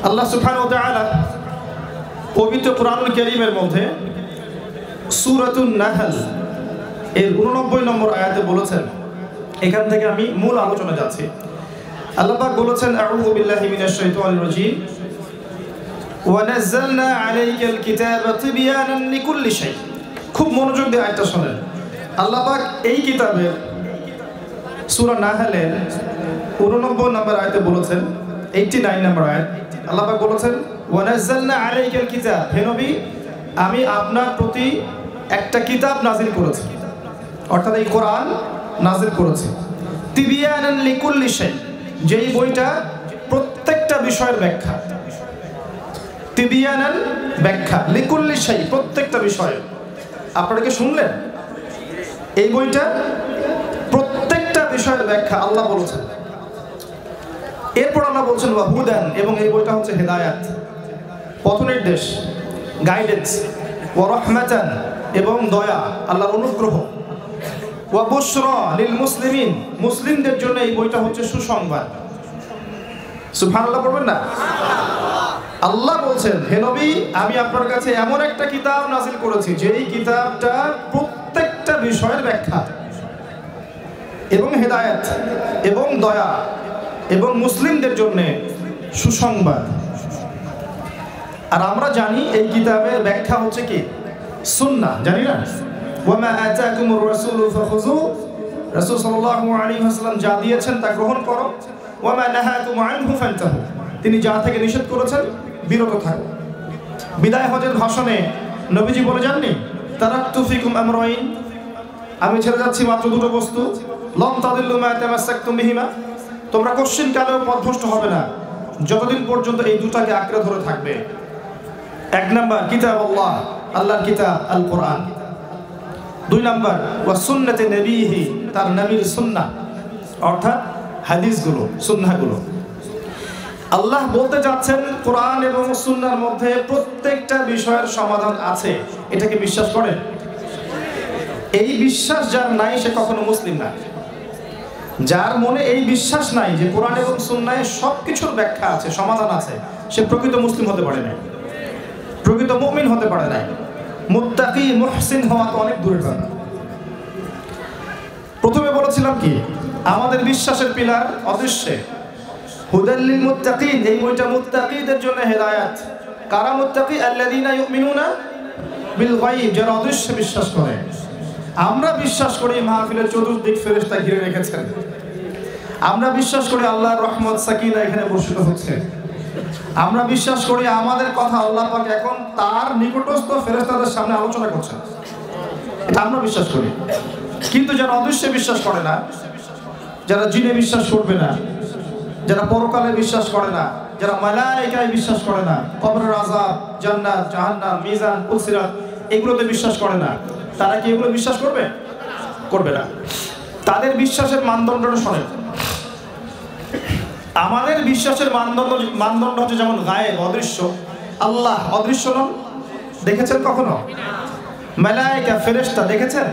আল্লাহ সুবহানাহু ওয়া তাআলা পবিত্র কোরআনুল কারীমের মধ্যে সূরাতুন নাহল এর 89 নম্বর আয়াতে বলেছেন, এখান থেকে আমি মূল আলোচনা যাচ্ছি। আল্লাহ পাক বলেছেন, আউযু বিল্লাহি মিনাশ শাইতানির রাজীম, ওয়া নাযালনা আলাইকাল কিতাবা তিবয়ানান লিকুল্লি শাই। খুব মনোযোগ দিয়ে আয়াতটা শুনেন। আল্লাহ পাক এই কিতাবের সূরা নাহলের 89 নম্বর আয়াতে বলেছেন, 89 নম্বর আয়াত, আল্লাহ পাক বলেছেন, ওয়া নাযালনা আলাইকাল কিতাব, হে নবী আমি আপনার প্রতি একটা কিতাব নাযিল করেছি, অর্থাৎ এই কোরআন নাযিল করেছি। তিবয়ানান লিকুল্লি শাই, যেই বইটা প্রত্যেকটা বিষয়ের ব্যাখ্যা। তিবয়ানান ব্যাখ্যা, লিকুল্লি শাই প্রত্যেকটা বিষয়। আপনারা কি শুনলেন? এই বইটা প্রত্যেকটা বিষয়ের ব্যাখ্যা আল্লাহ বলেছেন। এরপর আল্লাহ বলছেন ওয়া হুদান, এবং এই বইটা হচ্ছে হেদায়াত, পথনির্দেশ, গাইডেন্স, ওয়া রাহমাতান এবং দয়া, আল্লাহর অনুগ্রহ, ওয়া বুশরা লিল মুসলিমিন, মুসলিমদের জন্য এই বইটা হচ্ছে সুসংবাদ। সুবহানাল্লাহ পড়বেন না? আল্লাহ বলছেন, হে নবী আমি আপনার কাছে এমন একটা কিতাব নাযিল করেছি যেই কিতাবটা প্রত্যেকটা বিষয়ের ব্যাখ্যা এবং হেদায়েত এবং দয়া এবং মুসলিমদের জন্য সুসংবাদ। আর আমরা জানি এই কিতাবের ব্যাখ্যা হচ্ছে কি? সুন্নাহ, জানি না? ওয়া মা আতাকুমুর রাসূলু ফাখুযু, রাসূল সাল্লাল্লাহু আলাইহি ওয়াসাল্লাম যা দিয়েছেন তা গ্রহণ করো। ওয়া মা নাহাকুম আনহু ফান্তাহু, তিনি যা থেকে নিষেধ করেছেন বিরত থাকো। বিদায় হজের ভাষণে নবীজি বলে যাননি, তারাকতু ফিকুম আমরাইন, আমি ছেড়ে যাচ্ছি মাত্র দুটো বস্তু, লাম তাদিল্লু মা তামাসসাকতুম বিহিমা, তোমরা কোশ্চিন কালেও পথভ্রষ্ট হবে না যতদিন পর্যন্ত এই দুটাকে আঁকড়ে ধরে থাকবে। এক নাম্বার কিতাবুল্লাহ, আল্লাহর কিতাব আল কোরআন। দুই নাম্বার ওয়া সুন্নাতে নবীহি, তার নবীর সুন্নাহ, অর্থাৎ হাদিসগুলো, সুন্নাহগুলো। আল্লাহ বলতে যাচ্ছেন কোরআন এবং সুন্নাহর মধ্যে প্রত্যেকটা বিষয়ের সমাধান আছে। এটাকে বিশ্বাস করেন? এই বিশ্বাস যার নাই সে কখনো মুসলিম না। যার মনে এই বিশ্বাস নাই যে কোরআন এবং সুন্নাহে সবকিছুর ব্যাখ্যা আছে, সমাধান আছে, সে প্রকৃত মুসলিম হতে পারে না, প্রকৃত মুমিন হতে পারে না। মুত্তাকি মুহসিন হওয়া তো অনেক দূরের কথা। প্রথমে বলেছিলাম কি, আমাদের বিশ্বাসের পিলার অদৃশ্যে। হুদাল লিল মুত্তাকিন, এই বইটা মুত্তাকিদের জন্য হেদায়েত। কারা মুত্তাকি? আল্লাযীনা ইউমিনুনা বিল গায়ব, যারা অদৃশ্যে বিশ্বাস করে। আমরা বিশ্বাস করি মাহফিলের চতুর্দিক ফেরেশতা ঘিরে রেখেছেন। আমরা বিশ্বাস করি আল্লাহর রহমত সাকিনা এখানে বর্ষিত হচ্ছে। আমরা বিশ্বাস করি আমাদের কথা আল্লাহ পাক এখন তার নিকটস্থ ফেরেশতাদের সামনে আলোচনা করছেন। এটা আমরা বিশ্বাস করি। কিন্তু যারা অদৃশ্যে বিশ্বাস করে না, যারা জিনে বিশ্বাস করবে না, যারা পরকালে বিশ্বাস করে না, যারা মালায়েকায় বিশ্বাস করে না, কবরের আযাব, জান্নাত, জাহান্নাম, মিজান, পুলসিরাত এগুলোতে বিশ্বাস করে না, তারা কি এগুলো বিশ্বাস করবে? করবে না। তাদের বিশ্বাসের মানদণ্ডটা শোনেন। আমাদের বিশ্বাসের মানদণ্ড হচ্ছে যেমন গায়েব, অদৃশ্য। আল্লাহ অদৃশ্য নন, দেখেছেন কখনো? মালায়েকা, ফেরেশতা দেখেছেন?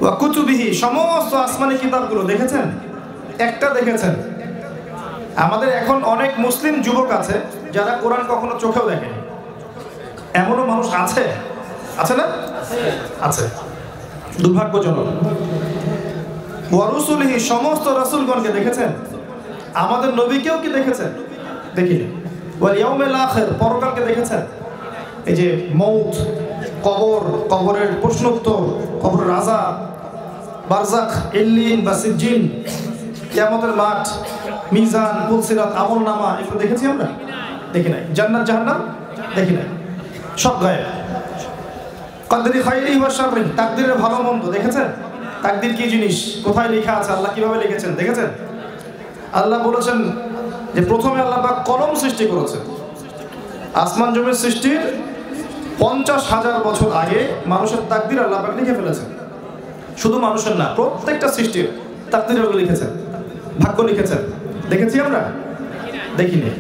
ওয়া কুতুবিহি, সমস্ত আসমানি কিতাবগুলো দেখেছেন? একটা দেখেছেন? আমাদের এখন অনেক মুসলিম যুবক আছে যারা কোরআন কখনো চোখেও দেখেনি। এমনও মানুষ আছে, আছে না? আছে, দুর্ভাগ্যজনক। ওয়া রুসুলিহি, সমস্ত রাসূলগণকে দেখেছেন? আমাদের নবীকেও কি দেখেছেন? দেখিনি। ওয়াল ইয়াউমিল আখির, পরকালকে দেখেছেন? এই যে মউত, কবর, কবরের প্রশ্নোত্তর, কবরের আযাব, বারযাখ, ইল্লিন বা সিজ্জিন, কিয়ামতের মাঠ, মিজান, পুলসিরাত, আমলনামা, এগুলো দেখেছি আমরা? দেখি নাই। জান্নাত, জাহান্নাম দেখি নাই, সব গায়েব। কদরি খাইরি ওয়া শাররি, তাকদীরের ভালো মন্দ দেখেছেন? তাকদীর কি জিনিস, কোথায় লেখা আছে, আল্লাহ কিভাবে লিখেছেন দেখেছেন? আল্লাহ বলেছেন যে প্রথমে আল্লাহ পাক কলম সৃষ্টি করেছেন। আসমান জমির সৃষ্টির 50,000 বছর আগে মানুষের তাকদীর আল্লাহ পাক লিখে ফেলেছেন। শুধু মানুষের না, প্রত্যেকটা সৃষ্টির তাকদীর লিখেছেন, ভাগ্য লিখেছেন। দেখেছি আমরা? দেখিনি।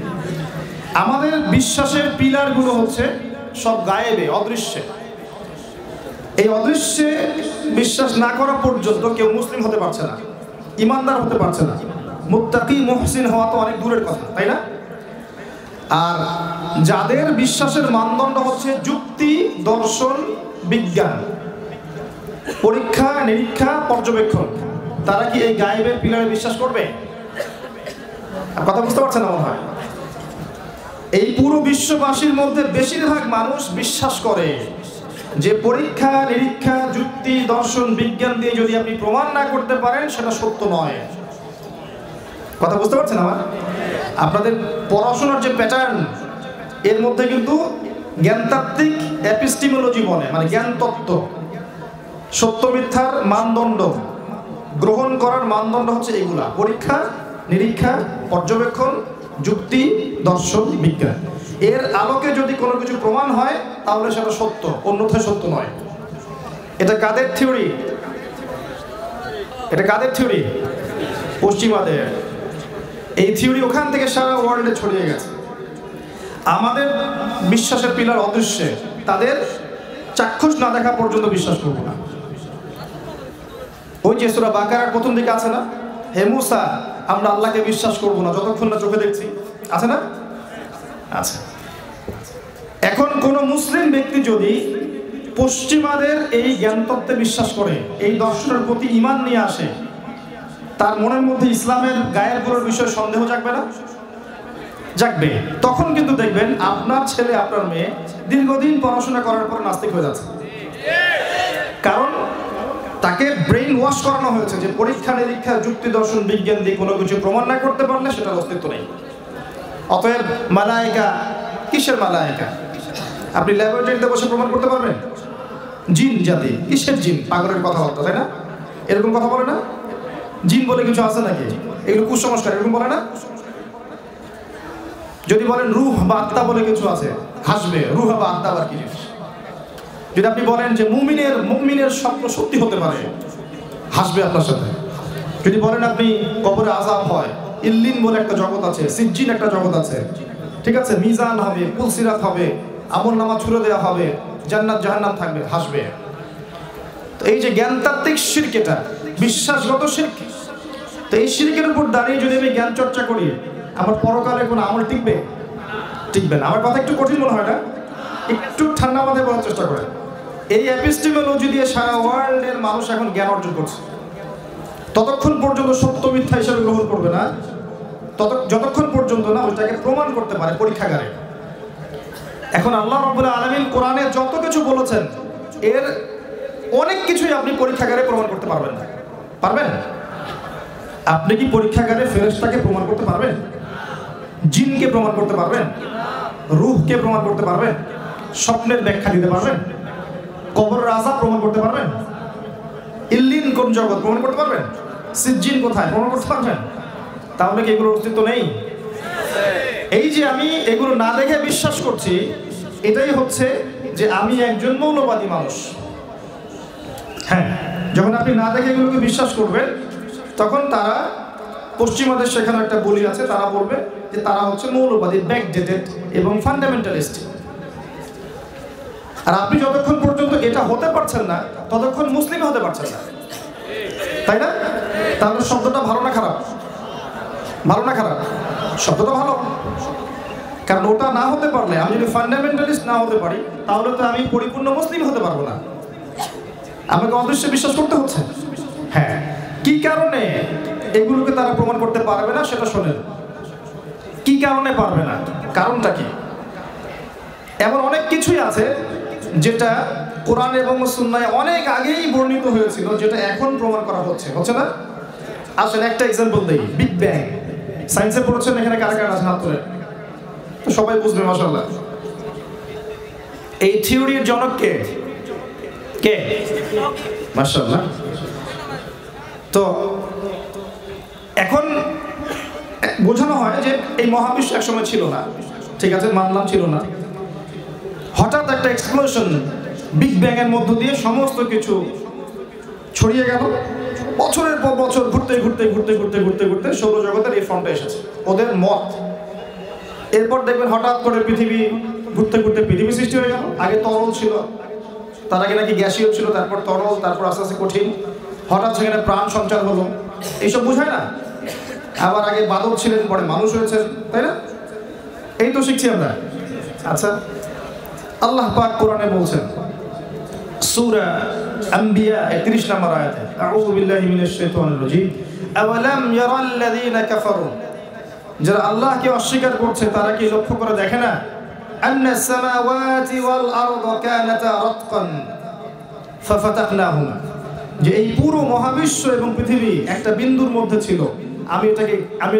আমাদের বিশ্বাসের পিলারগুলো হচ্ছে সব গায়েবে, অদৃশ্যে। এই অদৃশ্যে বিশ্বাস না করা পর্যন্ত কেউ মুসলিম হতে পারছে না, ইমানদার হতে পারছে না। মুত্তাকি মুহসিন হওয়া তো অনেক দূরের কথা, তাই না? আর যাদের বিশ্বাসের মানদণ্ড হচ্ছে যুক্তি, দর্শন, বিজ্ঞান, পরীক্ষা নিরীক্ষা, পর্যবেক্ষণ, তারা কি এই গায়েবের পিলারে বিশ্বাস করবে? কথা বুঝতে পারছেন না মনে হয়? এই পুরো বিশ্ববাসীর মধ্যে বেশিরভাগ মানুষ বিশ্বাস করে যে পরীক্ষা নিরীক্ষা, যুক্তি, দর্শন, বিজ্ঞান দিয়ে যদি আপনি প্রমাণ না করতে পারেন সেটা সত্য নয়। কথা বুঝতে পারছেন আমার? আপনাদের পড়াশোনার যে প্যাটার্ন, এর মধ্যে কিন্তু জ্ঞানতাত্ত্বিক এপিস্টিমোলজি বলে, মানে জ্ঞান তত্ত্ব, সত্য মিথ্যার মানদণ্ড গ্রহণ করার মানদণ্ড হচ্ছে এগুলা: পরীক্ষা নিরীক্ষা, পর্যবেক্ষণ, যুক্তি, দর্শন, বিজ্ঞান। এর আলোকে যদি কোনো কিছু প্রমাণ হয় তাহলে সেটা সত্য, অন্যথায় সত্য নয়। এটা কাদের থিওরি? এটা কাদের থিওরি? পশ্চিমাদের। এই থিওরি ওখান থেকে সারা ওয়ার্ল্ডে ছড়িয়ে গেছে। আমাদের বিশ্বাসের পিলার অদৃশ্যে, তাদের চাক্ষুষ না দেখা পর্যন্ত বিশ্বাস করব না। ওই যে সূরা বাকারার প্রথম দিকে আছে না, হে মুসা আমরা আল্লাহকে বিশ্বাস করব না যতক্ষণ না চোখে দেখছি, আছে না? আচ্ছা, এখন কোন মুসলিম ব্যক্তি যদি পশ্চিমাদের এই জ্ঞানতত্ত্বে বিশ্বাস করে, এই দর্শনের প্রতি ঈমান নিয়ে আসে, তার মনের মধ্যে ইসলামের গায়ের গোড়ার বিষয়ে সন্দেহ জাগবে না? জাগবে। তখন কিন্তু দেখবেন আপনার ছেলে আপনার মেয়ে দীর্ঘদিন পড়াশোনা করার পর নাস্তিক হয়ে যাচ্ছে। কারণ তাকে ব্রেইন ওয়াশ করানো হয়েছে যে পরীক্ষা নিরীক্ষা, যুক্তি, দর্শন, বিজ্ঞান দিয়ে কোনো কিছু প্রমাণ না করতে পারলে সেটার অস্তিত্ব নেই। অতএব মালায়েকা, কিসের মালায়েকা? আপনি ল্যাবরেটরিতে বসে প্রমাণ করতে পারবেন? জিন জাতি, কিসের জিন? পাগলের কথা বলতো, তাই না? এরকম কথা বলে না? জিন বলে কিছু আছে নাকি? এগুলো কুসংস্কার, এরকম বলে না? যদি বলেন রূহ বা আত্মা বলে কিছু আছে, হাসবে। রূহ বা আত্মা আবার কি জিনিস? যদি আপনি বলেন যে মুমিনের স্বপ্ন সত্যি হতে পারে, হাসবে আপনার সাথে। যদি বলেন আপনি কবরে আযাব হয়, ইল্লিন বলে একটা জগৎ আছে, সিজ্জিন একটা জগৎ আছে, ঠিক আছে, মিজান হবে, পুলসিরাত হবে, আমলনামা ছুড়ে দেওয়া হবে, জান্নাত জাহান্নাম থাকবে, হাসবে। তো এই যে জ্ঞানতাত্ত্বিক শিরক, এটা বিশ্বাসগত শিরক। তো এই শিরকের উপর দাঁড়িয়ে যদি আমি জ্ঞান চর্চা করি, আমার পরকালে কোনো আমল টিকবে? টিকবে না। আমার কথা একটু কঠিন মনে হয় না? একটু ঠান্ডা মাথায় বলার চেষ্টা করেন। এই এপিস্টিমোলজি দিয়ে সারা ওয়ার্ল্ডের মানুষ এখন জ্ঞান অর্জন করছে। ততক্ষণ পর্যন্ত সত্য মিথ্যা হিসেবে গ্রহণ করবে না যতক্ষণ পর্যন্ত না ওইটাকে প্রমাণ করতে পারে পরীক্ষাগারে। এখন আল্লাহ রাব্বুল আলামিন কোরআনে যত কিছু বলেছেন, এর অনেক কিছুই আপনি পরীক্ষাগারে প্রমাণ করতে পারবেন না। পারবেন? আপনি কি পরীক্ষাগারে ফেরেশতাকে প্রমাণ করতে পারবেন? জিনকে প্রমাণ করতে পারবেন? রূহকে প্রমাণ করতে পারবেন? স্বপ্নের ব্যাখ্যা দিতে পারবেন? কবরের আযাব প্রমাণ করতে পারবেন? ইল্লিন কোন জগৎ প্রমাণ করতে পারবেন? সিজ্জিন কোথায় প্রমাণ করতে পারবেন? তাহলে কি এগুলোর অস্তিত্ব নেই? এই যে আমি এগুলো না দেখে বিশ্বাস করছি, এটাই হচ্ছে যে আমি একজন মৌলবাদী মানুষ। হ্যাঁ, যখন আপনি না দেখে এগুলোকে বিশ্বাস করবেন, তখন তারা, পশ্চিমাদের সেখানে একটা বলি আছে, তারা বলবে যে তারা হচ্ছে মৌলবাদী, ব্যাকডেটেড এবং ফান্ডামেন্টালিস্ট। আর আপনি যতক্ষণ পর্যন্ত এটা হতে পারছেন না, ততক্ষণ মুসলিম হতে পারছেন না, তাই না? তাহলে শব্দটা ভালো না খারাপ? ভালো না খারাপ? শব্দটা ভালো। কারণ ওটা না হতে পারলে, আমি যদি ফান্ডামেন্টালিস্ট না হতে পারি, তাহলে তো আমি পরিপূর্ণ মুসলিম হতে পারবো না। আমাকে অদৃশ্যে বিশ্বাস করতে হচ্ছে। হ্যাঁ, কি কারণে এগুলোকে তারা প্রমাণ করতে পারবে না সেটা শোনেন। কি কারণে পারবে না? কারণটা কি? এমন অনেক কিছুই আছে যেটা কোরআন এবং সুন্নাহয় অনেক আগেই বর্ণিত হয়েছিল, যেটা এখন প্রমাণ করা হচ্ছে না? আসলে একটা এক্সাম্পল দেই। বিগ ব্যাং সায়েন্সে পড়েছেন এখানে কারা কারা আছেন? হাত তোলেন। তো সবাই বুঝবে মাশাআল্লাহ। এই থিওরির জনক কে? কে? মাশাআল্লাহ। তো এখন বোঝানো হয় যে এই মহাবিশ্ব একসময় ছিল না, ঠিক আছে, মানলাম ছিল না। হঠাৎ একটা এক্সপ্লোশন, বিগ ব্যাং এর মধ্য দিয়ে সমস্ত কিছু ছড়িয়ে গেল। বছরের পর বছর ঘুরতে ঘুরতে ঘুরতে ঘুরতে ঘুরতে ঘুরতে সৌরজগতের এই ফ্রন্টে এসেছে ওদের মত। এরপর দেখবেন হঠাৎ করে পৃথিবী ঘুরতে ঘুরতে পৃথিবী সৃষ্টি হয়ে গেল। আগে তরল ছিল, তার আগে নাকি গ্যাসীয় ছিল, তারপর তরল, তারপর আস্তে আস্তে কঠিন। হঠাৎ সেখানে প্রাণ সঞ্চার হলো, এইসব বোঝায় না? আবার আগে বাদল ছিলেন, পরে মানুষ হয়েছেন, তাই না? এই তো শিখছি আমরা। আচ্ছা, আল্লাহ পাক কোরআনে বলছেন সূরা আম্বিয়া 31 নম্বর আয়াতে, আউযু বিল্লাহি মিনাশ শাইতানির রাজীম, আওয়ালাম ইয়ারাল্লাযীনা কাফারু, যারা আল্লাহকে অস্বীকার করছে তারা কি লক্ষ্য করে দেখে না, আন্নাস সামাওয়াতি ওয়াল আরদা কানাতা রাতকান ফাফাতাহনাহুমা, যে এই পুরো মহাবিশ্ব এবং পৃথিবী একটা বিন্দুর মধ্যে ছিল, আমি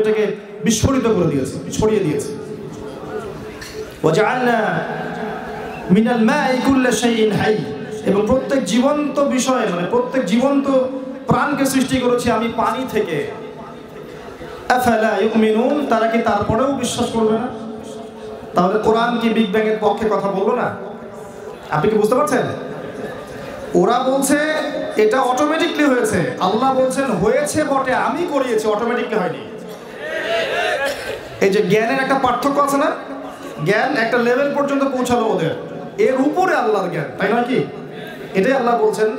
এটাকে বিস্ফোরিত করে দিয়েছি, ছড়িয়ে দিয়েছি। ওয়াজআলনা মিনাল মাই কুল্লা শাইইন হাই, এবং প্রত্যেক জীবন্ত বিষয় মানে প্রত্যেক জীবন্ত প্রাণকে সৃষ্টি করেছি আমি পানি থেকে। আফালা ইউমিনুন, তারা কি তারপরেও বিশ্বাস করবে না? তাহলে কোরআন কি বিগ ব্যাং এর পক্ষে কথা বললো না? আপনি কি বুঝতে পারছেন? ওরা বলছে এটা অটোমেটিকলি হয়েছে, আল্লাহ বলছেন হয়েছে বটে, আমি করিয়েছি, অটোমেটিকলি হয়নি। এই যে জ্ঞানের একটা পার্থক্য আছে না, জ্ঞান একটা লেভেল পর্যন্ত পৌঁছালো ওদের, এর উপরে আল্লাহর জ্ঞান, তাই নয় কি? এটাই আল্লাহ বলছেন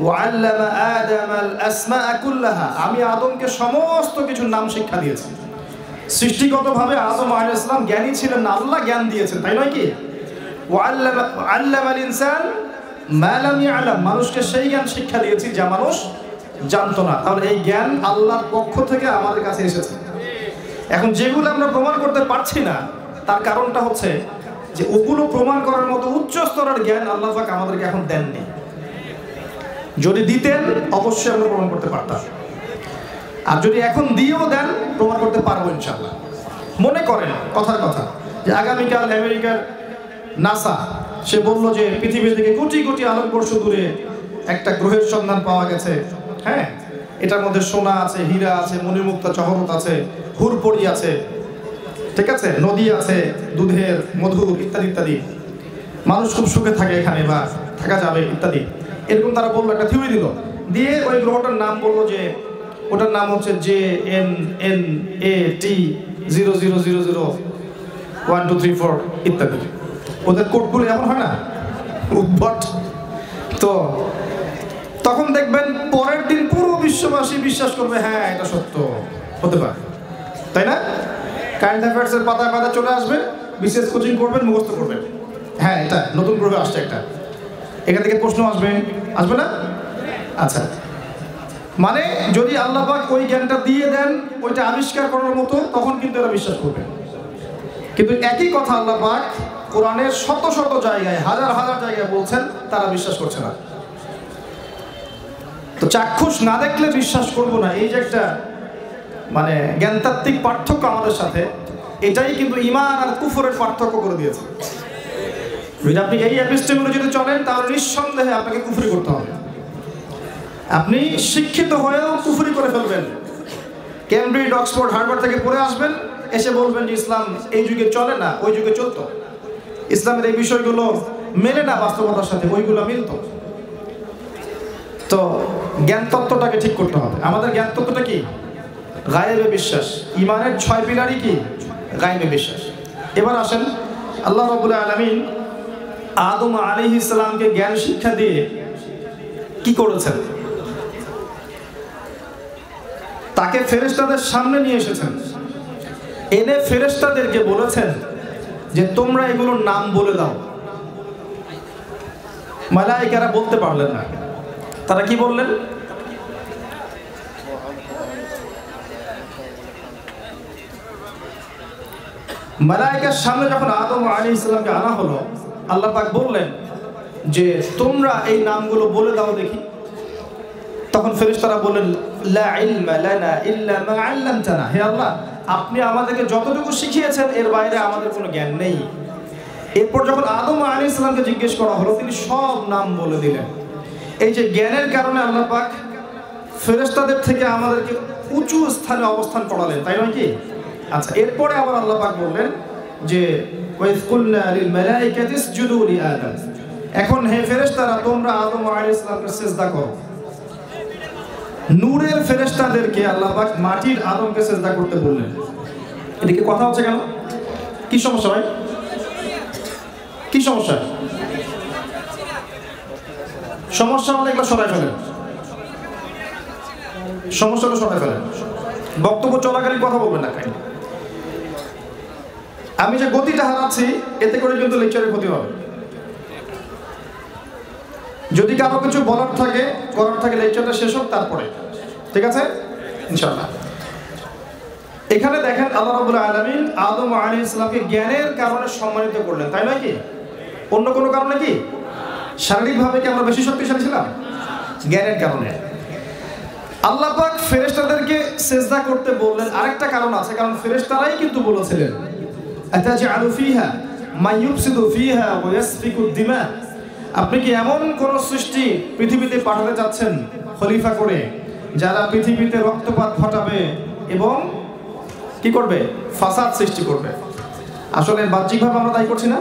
ওয়াল্লামা আদামাল আসমাআ কুল্লাহা, আমি আদমকে সমস্ত কিছুর নাম শিক্ষা দিয়েছি। সৃষ্টিগতভাবে আদম আলাইহিস সালাম জ্ঞানী ছিলেন না, আল্লাহ জ্ঞান দিয়েছেন, তাই নয় কি? ওয়াল্লামাল ইনসান মা লাম ইয়ালাম, মানুষকে সেই জ্ঞান শিক্ষা দিয়েছি যা মানুষ জানতো না। তাহলে এই জ্ঞান আল্লাহর পক্ষ থেকে আমাদের কাছে এসেছে। এখন যেগুলো আমরা প্রমাণ করতে পারছি না তার কারণটা হচ্ছে যে ওগুলো প্রমাণ করার মতো উচ্চ স্তরের জ্ঞান আল্লাহ পাক আমাদেরকে এখন দেননি। যদি দিতেন অবশ্যই আমরা প্রমাণ করতে পারতাম, আর যদি এখন দিয়েও দেন প্রমাণ করতে পারবো ইনশাআল্লাহ। মনে করেন কথার কথা যে আগামীকাল আমেরিকার নাসা সে বলল যে পৃথিবী থেকে কোটি কোটি আলোকবর্ষ দূরে একটা গ্রহের সন্ধান পাওয়া গেছে। হ্যাঁ, এটার মধ্যে সোনা আছে, হীরা আছে, মণিমুক্তা জহরত আছে, হুরপড়ি আছে, ঠিক আছে, নদী আছে, দুধের মধু ইত্যাদি ইত্যাদি, মানুষ খুব সুখে থাকে এখানে বা থাকা যাবে ইত্যাদি, এরকম তারা বললো, একটা থিওরি দিল, দিয়ে ওই গ্রহটার নাম বললো যে ওটার নাম হচ্ছে JNNAT 00001234 ইত্যাদি। ওদের কোডগুলো এমন হয় না, উদ্ভট। তো তখন দেখবেন পরের দিন পুরো বিশ্ববাসী বিশ্বাস করবে হ্যাঁ এটা সত্য হতে পারে, তাই না? কারেন্ট অ্যাফেয়ার্সের পাতায় পাতায় চলে আসবে, বিশেষ কোচিং করবেন, মুখস্থ করবেন, হ্যাঁ এটা নতুন গ্রহে আসছে একটা, এখান থেকে প্রশ্ন আসবে না? আচ্ছা, মানে যদি আল্লাহ পাক ওই জ্ঞানটা দিয়ে দেন ওইটা আবিষ্কার করার মতো, তখন কিন্তু এরা বিশ্বাস করবে। কিন্তু একই কথা আল্লাহ পাক কোরআনের শত শত জায়গায়, হাজার হাজার জায়গায় বলছেন, তারা বিশ্বাস করছে না। তো চাক্ষুষ না দেখলে বিশ্বাস করবো না, এই যে একটা মানে জ্ঞানতাত্ত্বিক পার্থক্য আমাদের সাথে, এটাই কিন্তু ঈমান আর কুফরের পার্থক্য করে দিয়েছে। যদি আপনি এই এপিস্টেমে যদি চলেন তাহলে নিঃসন্দেহে আপনাকে কুফরি করতে হবে। আপনি শিক্ষিত হয়েও কুফরি করে ফেলবেন, কেমব্রিজ, অক্সফোর্ড, হার্ভার্ড থেকে পড়ে আসবেন, এসে বলবেন যে ইসলাম এই যুগে চলে না, ওই যুগে চলতো, ইসলামের এই বিষয়গুলো মেলে না বাস্তবতার সাথে, ওইগুলো মিলত। তো জ্ঞান তত্ত্বটাকে ঠিক করতে হবে। আমাদের জ্ঞান তত্ত্বটা কি? গায়েবে বিশ্বাস। ঈমানের 6 পিলারই কি? গায়েবে বিশ্বাস। এবার আসেন, আল্লাহ রাব্বুল আলামিন আদম আলাইহিস সালামকে জ্ঞান শিক্ষা দিয়ে কি করেছেন? তাকে ফেরেশতাদের সামনে নিয়ে এসেছেন, এনে ফেরেশতাদেরকে বলেছেন যে তোমরা এগুলোর নাম বলে দাও। মালায়েকারা বলতে পারলেন না, তারা কি বললেন? মালায়েকার সামনে যখন আদম আলাইহিস সালামকে আনা হলো, আল্লাহ পাক বললেন যে তোমরা এই নামগুলো বলে দাও দেখি। তখন ফেরেশতারা বললেন লা ইলমা লানা ইল্লা মা আল্লামতানা, হে আল্লাহ আপনি আমাদেরকে যতটুকু শিখিয়েছেন এর বাইরে আমাদের কোনো জ্ঞান নেই। এরপর যখন আদম আলাইহিস সালামকে জিজ্ঞেস করা হলো, তিনি সব নাম বলে দিলেন। এই যে জ্ঞানের কারণে আল্লাহ পাক ফেরেশতাদের থেকে আমাদেরকে উঁচু স্থানে অবস্থান করালেন, তাই নয় কি? আচ্ছা, এরপরে আবার আল্লাহ পাক বললেন যে ওয়াইজ কুলনা লিল মালাইকাতি ইসজুদু লি আদম, এখন হে ফেরেশতারা তোমরা আদম আলাইহিস সালামকে সিজদা করো। নূরের ফেরেশতাদেরকে আল্লাহ পাক মাটির আদমকে সিজদা করতে বললেন। এদিকে কথা হচ্ছে কেন? কি সমস্যা ভাই? কি সমস্যা? সমস্যা হলে এগুলো সরাই ফেলেন, সমস্যাটা সরাই ফেলেন, বক্তব্য চলাকালীন কথা বলবেন না। আমি যে গতিটা হারাচ্ছি এতে করে কিন্তু লেকচারের ক্ষতি হবে। যদি কারো কিছু বলার থাকে করার থাকে লেকচারটা শেষ হোক তারপরে, ঠিক আছে ইনশাআল্লাহ। এখানে দেখেন আল্লাহ রাব্বুল আলামিন আদম আলাইহিস সালামকে জ্ঞানের কারণে সম্মানিত করলেন, তাই নয় কি? অন্য কোনো কারণে কি? শারীরিকভাবে কি আমরা বেশি শক্তিশালী ছিলাম? জ্ঞানের কারণে। আল্লাহ পাক ফেরেশতাদেরকে সিজদা করতে বললেন আরেকটা কারণ আছে, কারণ ফেরেশতারাই কিন্তু বলেছিলেন আতাজআলু ফিহা মাইয়ুফসিদু ফিহা ওয়া ইয়াসফিকু দিমা, আপনি কি এমন কোন সৃষ্টি পৃথিবীতে পাঠাতে যাচ্ছেন খলিফা করে যারা পৃথিবীতে রক্তপাত ঘটাবে এবং কি করবে? ফাসাদ সৃষ্টি করবে। আসলে বাহ্যিকভাবে আমরা তাই করছি না?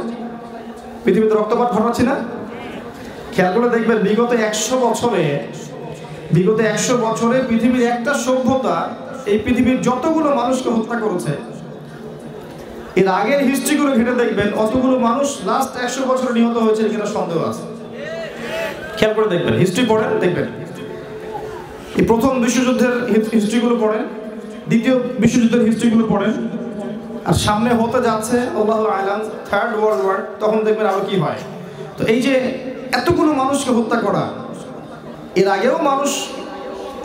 পৃথিবীতে রক্তপাত ঘটাচ্ছি না? খেয়াল করে দেখবেন বিগত 100 বছরে পৃথিবীর একটা সভ্যতা এই পৃথিবীর যতগুলো মানুষকে হত্যা করেছে, এর আগের হিস্ট্রিগুলো ঘেটে দেখবেন অতগুলো মানুষ লাস্ট 100 বছরে নিহত হয়েছে কিনা সন্দেহ আছে। খেয়াল করে দেখবেন, হিস্ট্রি পড়েন দেখবেন। এই প্রথম বিশ্বযুদ্ধের হিস্ট্রিগুলো পড়েন, দ্বিতীয় বিশ্বযুদ্ধের হিস্ট্রিগুলো পড়েন, আর সামনে হতে যাচ্ছে আল্লাহু আ'লাম থার্ড ওয়ার্ল্ড ওয়ার, তখন দেখবেন আরো কি হয়। তো এই যে এতগুলো মানুষকে হত্যা করা, এর আগেও মানুষ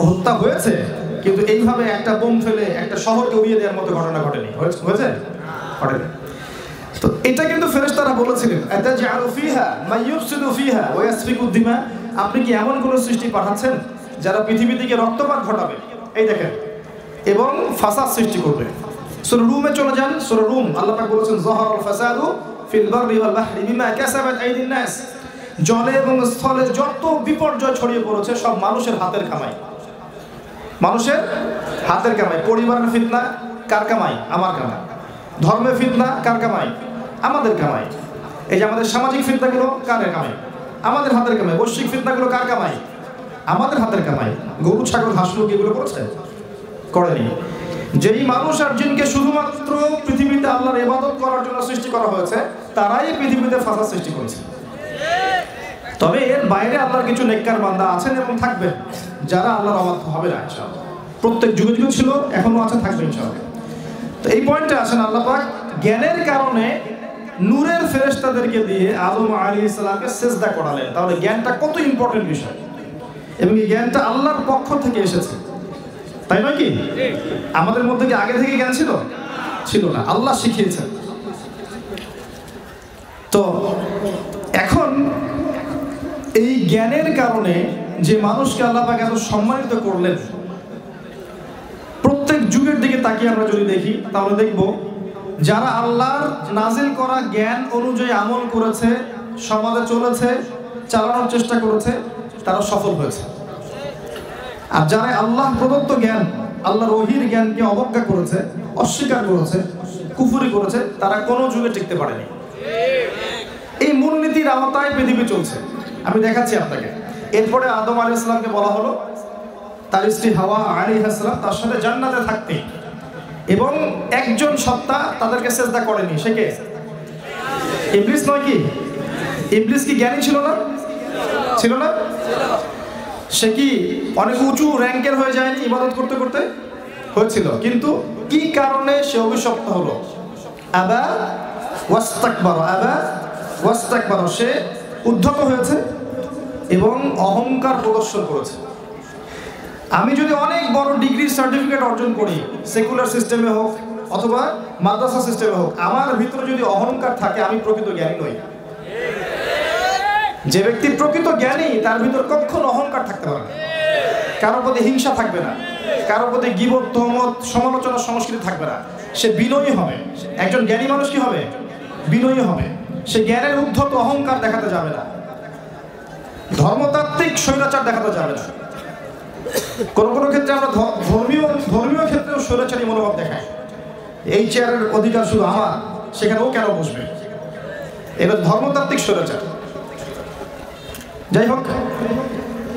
হত্যা হয়েছে, কিন্তু এইভাবে একটা বোম ফেলে একটা শহরকে উড়িয়ে দেওয়ার মতো ঘটনা ঘটেনি। হয়েছে? তো এটা কিন্তু ফেরেশতারা বলেছিলেন আতাজআলু ফিহা মাইয়ুফসিদু ফিহা ওয়া ইয়াসফিকু দিমা, আপনি কি এমন কোন সৃষ্টি পাঠাচ্ছেন যারা পৃথিবী থেকে রক্তপাত ঘটাবে, এই দেখেন, এবং ফাসাদ সৃষ্টি করবে। সূরা রুমে চলে যান, সূরা রুম আল্লাহ পাক বলেছেন যাহারাল ফাসাদু ফিল বাররি ওয়াল বাহরি বিমা কাসাবাত আইদিন নাস, জলে এবং স্থলে যত বিপর্যয় ছড়িয়ে পড়েছে সব মানুষের হাতের কামাই। মানুষের হাতের কামাই। পরিবারের ফিতনা কার কামাই? আমার কামাই। ধর্মের ফিতনা কার কামাই? আমাদের কামাই। এই যে আমাদের সামাজিক ফিতনাগুলো কার কামাই? আমাদের হাতের কামাই। বৈশ্বিক ফিতনাগুলো কার কামাই? আমাদের হাতের কামাই। গরু ছাগল হাঁস মুরগি এগুলো করেছে? করেনি। যেই মানুষ আর জিনকে শুধুমাত্র পৃথিবীতে আল্লাহর ইবাদত করার জন্য সৃষ্টি করা হয়েছে, তারাই পৃথিবীতে ফাসাদ সৃষ্টি করেছে। তবে এর বাইরে আল্লাহর কিছু নেককার বান্দা আছেন এবং থাকবেন যারা আল্লাহর অবাধ্য হবে না ইনশাআল্লাহ। প্রত্যেক যুগে যুগে ছিল, এখনো আছে, থাকবে ইনশাআল্লাহ। তো এই পয়েন্টে আসেন, আল্লাহ পাক জ্ঞানের কারণে নূরের ফেরেশতাদেরকে দিয়ে আদম আলাইহিস সালামকে সিজদা করালেন। তাহলে জ্ঞানটা কত ইম্পর্টেন্ট বিষয়, এবং এই জ্ঞানটা আল্লাহর পক্ষ থেকে এসেছে, তাই নয় কি? আমাদের মধ্যে কি আগে থেকে জ্ঞান ছিল? ছিল না, আল্লাহ শিখিয়েছেন। তো এখন এই জ্ঞানের কারণে যে মানুষকে আল্লাহ পাক এত সম্মানিত করলেন, প্রত্যেক যুগের দিকে তাকিয়ে আমরা যদি দেখি তাহলে দেখব যারা আল্লাহর নাজিল করা জ্ঞান অনুযায়ী আমল করেছে, সমাজে চলেছে, চালানোর চেষ্টা করেছে, তারা সফল হয়েছে। আর যারা আল্লাহ প্রদত্ত জ্ঞান, আল্লাহর ওহীর জ্ঞানকে অবজ্ঞা করেছে, অস্বীকার করেছে, কুফরি করেছে, তারা কোনো যুগে টিকতে পারেনি। এই মূলনীতির আওতায় পৃথিবী চলছে। আমি দেখাচ্ছি আপনাকে। এরপরে আদম আলাইহিস সালামকে বলা হলো তার স্ত্রী হাওয়া আলাইহিস সালাম তার সাথে জান্নাতে থাকতে, এবং একজন সত্তা তাদেরকে সিজদা করেনি। সে কে? ইবলিস নয় কি? ইবলিস কি জ্ঞানী ছিল না? ছিল না? সে কি অনেক উঁচু র্যাঙ্কের হয়ে যায়নি ইবাদত করতে করতে? হয়েছিল। কিন্তু কি কারণে সে অভিশপ্ত হলো? আবা ওয়াস্তাকবারা, সে উদ্ধত হয়েছে এবং অহংকার প্রদর্শন করেছে। আমি যদি অনেক বড় ডিগ্রি সার্টিফিকেট অর্জন করি, সেকুলার সিস্টেমে হোক অথবা মাদ্রাসা সিস্টেমে হোক, আমার ভিতরে যদি অহংকার থাকে, আমি প্রকৃত জ্ঞানী নই। যে ব্যক্তি প্রকৃত জ্ঞানী তার ভিতর কখনো অহংকার থাকতে পারে না, কারোর প্রতি হিংসা থাকবে না, কারোর প্রতি গীবত, তহমত, সমালোচনা সংস্কৃতি থাকবে না। সে বিনয়ী হবে। একজন জ্ঞানী মানুষ কি হবে? বিনয়ী হবে। সে জ্ঞানের উদ্ধত অহংকার দেখাতে যাবে না, ধর্মতাত্ত্বিক স্বৈরাচার দেখাতে যাবে না। কোনো কোনো ক্ষেত্রে আমরা ধর্মীয় ক্ষেত্রেও স্বৈরাচারী মনোভাব দেখাই। এই চেয়ারের অধিকার শুধু আমার, সেখানে ও কেন বসবে? এটা ধর্মতাত্ত্বিক স্বৈরাচার। যাই হোক,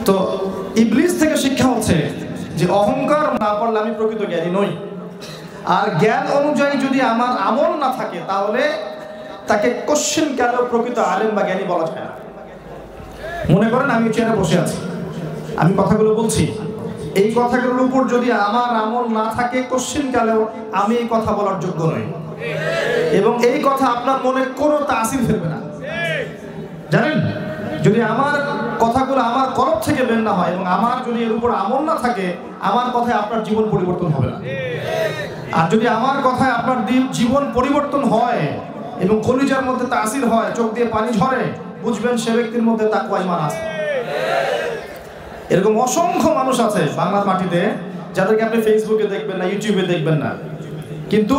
তো ইবলিস থেকে শিক্ষা হচ্ছে যে অহংকার না পারলে আমি প্রকৃত জ্ঞানী নই। আর জ্ঞান অনুযায়ী যদি আমার আমল না থাকে, তাহলে তাকে কোশ্চেন কেন প্রকৃত আলেম বা জ্ঞানী বলা যায় না। মনে করেন আমি চেয়ারে বসে আছি, আমি কথাগুলো বলছি, এই কথাগুলোর উপর যদি আমার আমল না থাকে, কোশ্চেন কেন আমি এই কথা বলার যোগ্য নই। এবং এই কথা আপনার মনে কোনো তাসির ফেলবে না। জানেন, যদি আমার কথাগুলো আমার কলব থেকে বের না হয় এবং আমার যদি এর উপর আমল না থাকে, আমার কথায় আপনার জীবন পরিবর্তন হবে না। আর যদি আমার কথায় আপনার জীবন পরিবর্তন হয় এবং কলিজার মধ্যে তাসির হয়, চোখ দিয়ে পানি ঝরে, বুঝবেন সে ব্যক্তির মধ্যে তাকওয়া ঈমান আছে। এরকম অসংখ্য মানুষ আছে বাংলার মাটিতে যাদেরকে আপনি ফেসবুকে দেখবেন না, ইউটিউবে দেখবেন না, কিন্তু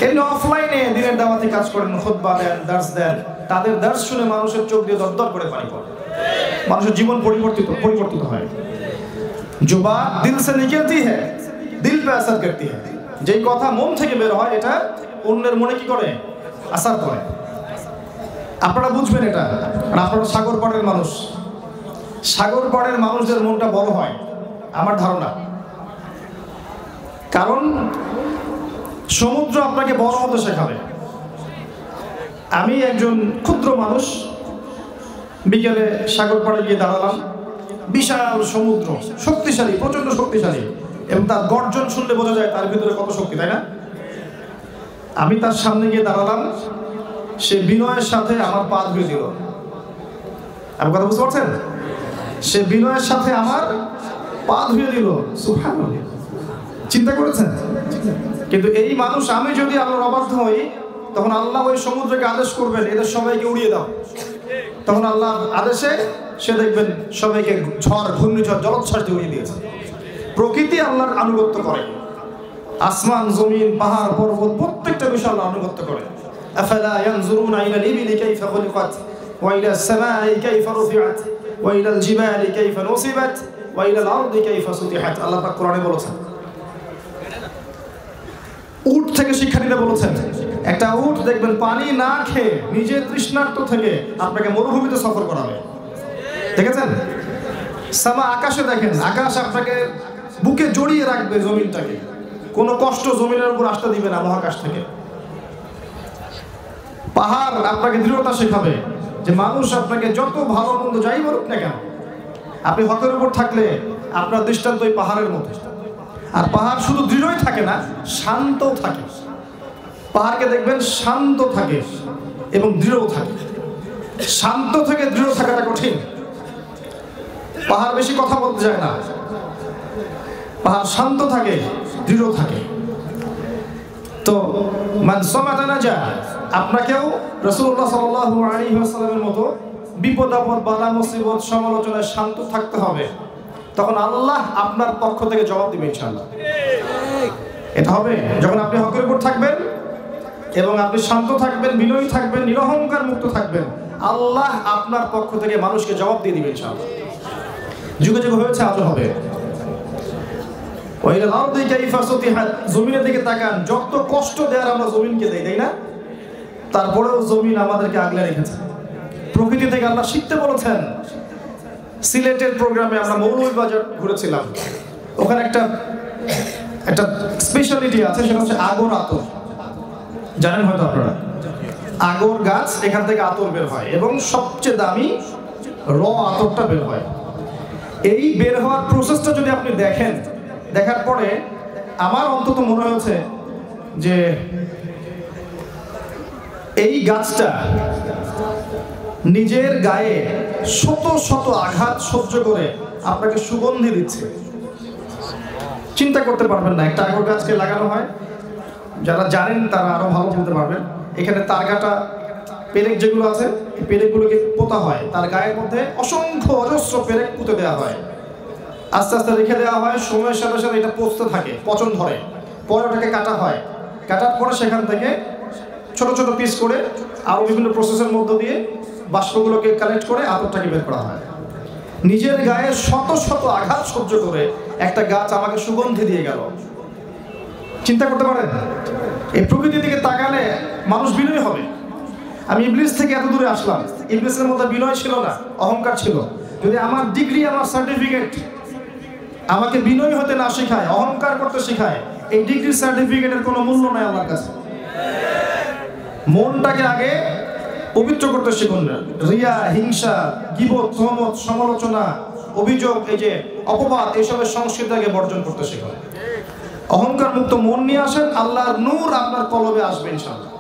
এই অফলাইনে দিনের দাওয়াতে কাজ করেন, খুতবা দেন, দার্স দেন, তাদের দার্স শুনে মানুষের চোখ দিয়ে দরদর করে পানি পড়ে, মানুষের জীবন পরিবর্তিত হয়। जो बात दिल से निकलती है दिल पे असर करती है। যেই কথা মন থেকে বের হয় এটা অন্যের মনে কি করে, আসার করে। আপনারা বুঝবেন এটা। আর আপনারা সাগর পাড়ের মানুষ, সাগর পাড়ের মানুষদের মনটা বড় হয় আমার ধারণা, কারণ সমুদ্র আপনাকে বড় হতে শেখাবে। আমি একজন ক্ষুদ্র মানুষ, বিকেলে সাগর পাড়ে গিয়ে দাঁড়ালাম, বিশাল সমুদ্র, শক্তিশালী, প্রচন্ড শক্তিশালী, এবং তার গর্জন শুনলে বোঝা যায় তার ভিতরে কত শক্তি, তাই না? আমি তার সামনে গিয়ে দাঁড়ালাম, সে বিনয়ের সাথে আমার পা ধুয়ে দিল। আপনি কথা বুঝতে পারছেন? সে বিনয়ের সাথে আমার পা ধুয়ে দিল। সুবহানাল্লাহ, চিন্তা করেছেন? কিন্তু এই মানুষ, আমি যদি আল্লাহর অবাধ্য হই, তখন আল্লাহ ওই সমুদ্রকে আদেশ করবেন এদের সবাইকে উড়িয়ে দাও। তখন আল্লাহ আদেশে সে দেখবেন সবাইকে ঝড়, ঘূর্ণিঝড়, জলোচ্ছ্বাস দিয়ে উড়িয়ে দিয়েছে। প্রকৃতি আল্লাহর আনুগত্য করে, আসমান, জমিন, পাহাড়, পর্বত, প্রত্যেকটা বিষয় আল্লাহ আনুগত্য করে। আফালা ইয়ানজুরুনা ইলাল ইবিলি কাইফা খুলিকাত ওয়া ইলাস সামাই কাইফা রুফিআত ওয়া ইলাল জিবালি কাইফা নুসিবাত ওয়া ইলাল আরদি কাইফা সুতিহাত। আল্লাহ পাক কোরআনে বলেছেন। উট থেকে শিক্ষা নিতে বলেছেন। একটা উট দেখবেন পানি না খেয়ে নিজে তৃষ্ণার্ত থেকে আপনাকে মরুভূমিতে সফর করাবে, দেখেছেন? সামা, আকাশে দেখেন, আকাশ আপনাকে বুকে জড়িয়ে রাখবে জমিনটাকে, কোনো কষ্ট জমিনের উপর আসতে দিবে না মহাকাশ থেকে। পাহাড় আপনাকে দৃঢ়তা শেখাবে যে মানুষ আপনাকে যত ভালো মন্দ যাই বলুক না কেন, আপনি হকের উপর থাকলে আপনার দৃষ্টান্ত ওই পাহাড়ের মতো। আর পাহাড় শুধু দৃঢ়ই থাকে না, শান্তও থাকে। পাহাড়কে দেখবেন শান্ত থাকে এবং দৃঢ় থাকে। শান্ত থেকে দৃঢ় থাকাটা কঠিন। পাহাড় বেশি কথা বলতে যায় না, পাহাড় শান্ত থাকে, দৃঢ় থাকে। তো মান সামাতা নাজা, আপনাকেও রাসূলুল্লাহ সাল্লাল্লাহু আলাইহি ওয়াসাল্লামের মতো বিপদ আপদ, বালা মুসিবত, সমালোচনায় শান্ত থাকতে হবে। তখন আল্লাহ আপনার পক্ষ থেকে জবাব দিবে ইনশাআল্লাহ। এটা হবে যখন আপনি হকের উপর থাকবেন এবং আপনি শান্ত থাকবেন, বিনয়ী থাকবেন, নিরহংকার মুক্ত থাকবেন, আল্লাহ আপনার পক্ষ থেকে মানুষকে জবাব দিয়ে দিবে ইনশাআল্লাহ। যুগে যুগে হয়েছে, আজও হবে। ওয়া ইলাল আরদি কাইফা সুতিহাত, জমিনের দিকে তাকান, যত কষ্ট দেয়ার আমরা জমিনকে দেই, তাই না? তারপরেও জমিন আমাদেরকে আগলে রেখেছে। প্রকৃতি থেকে আল্লাহ শিখতে বলেছেন। সিলেটের প্রোগ্রামে আমরা মৌলভীবাজার ঘুরেছিলাম, ওখানে একটা স্পেশালিটি আছে, সেটা হচ্ছে আগর আতর। জানেন হয়তো আপনারা, আগর গাছ, এখান থেকে আতর বের হয় এবং সবচেয়ে দামি র আতরটা বের হয়। এই বের হওয়ার প্রসেসটা যদি আপনি দেখেন, দেখার পরে আমার অন্তত মনে হয়েছে যে এই গাছটা নিজের গায়ে শত শত আঘাত সহ্য করে আপনাকে সুগন্ধি দিচ্ছে। চিন্তা করতে পারবেন না। একটা আগর গাছকে লাগানো হয়, যারা জানেন তারা আরো ভালো বলতে পারবেন। এখানে তারগাটা, পেরেক যেগুলো আছে, এই পেরেকগুলোকে পোতা হয়, তার গায়ের মধ্যে অসংখ্য অজস্র পেরেক পুঁতে দেওয়া হয়, আস্তে আস্তে রেখে দেওয়া হয়। সময়ের সাথে সাথে এটা পচতে থাকে, পচন ধরে, পরে ওটাকে কাটা হয়। কাটার পরে সেখান থেকে ছোট ছোট পিস করে আরো বিভিন্ন প্রসেসের মধ্য দিয়ে বাষ্পগুলোকে কালেক্ট করে আতরটাকে বের করা হয়। নিজের গায়ে শত শত আঘাত সহ্য করে একটা গাছ আমাকে সুগন্ধি দিয়ে গেল। চিন্তা করতে পারেন? এই প্রকৃতির দিকে তাকালে মানুষ বিনয়ী হবে। আমি ইবলিস থেকে এত দূরে আসলাম, ইবলিসের মধ্যে বিনয় ছিল না, অহংকার ছিল। যদি আমার ডিগ্রি, আমার সার্টিফিকেট আমাকে বিনয়ী হতে না শেখায়, অহংকার করতে শেখায়, এই ডিগ্রি সার্টিফিকেটের কোনো মূল্য নাই আল্লাহর কাছে। মনটাকে আগে পবিত্র করতে শিখুন না। রিয়া, হিংসা, গীবত, তহমত, সমালোচনা, অভিযোগ, এই যে অপবাদ, এসবের সংস্কৃতিকে বর্জন করতে শিখুন। অহংকার মুক্ত মন নিয়ে আসেন, আল্লাহর নূর আপনার কলবে আসবে ইনশাআল্লাহ।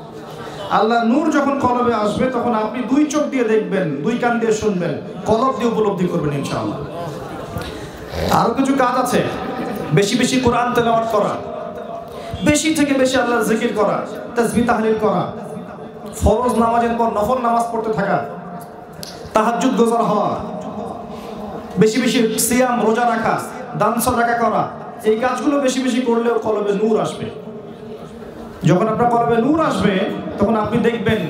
আল্লাহর নূর যখন কলবে আসবে তখন আপনি দুই চোখ দিয়ে দেখবেন, দুই কান দিয়ে শুনবেন, কলব দিয়ে উপলব্ধি করবেন ইনশাআল্লাহ। আরো কিছু কাজ আছে, বেশি বেশি কোরআন তেলাওয়াত করা, বেশি থেকে বেশি আল্লাহর জিকির করা, তাসবিহ তাহলিল করা, ফরজ নামাজের পর নফল নামাজ পড়তে থাকা, তাহাজ্জুদ গোজার হওয়া, বেশি বেশি সিয়াম রোজা রাখা, দান সাদাকা করা, এই কাজগুলো বেশি বেশি করলেও কলবে নূর আসবে। যখন আপনার কলবে নূর আসবে তখন আপনি দেখবেন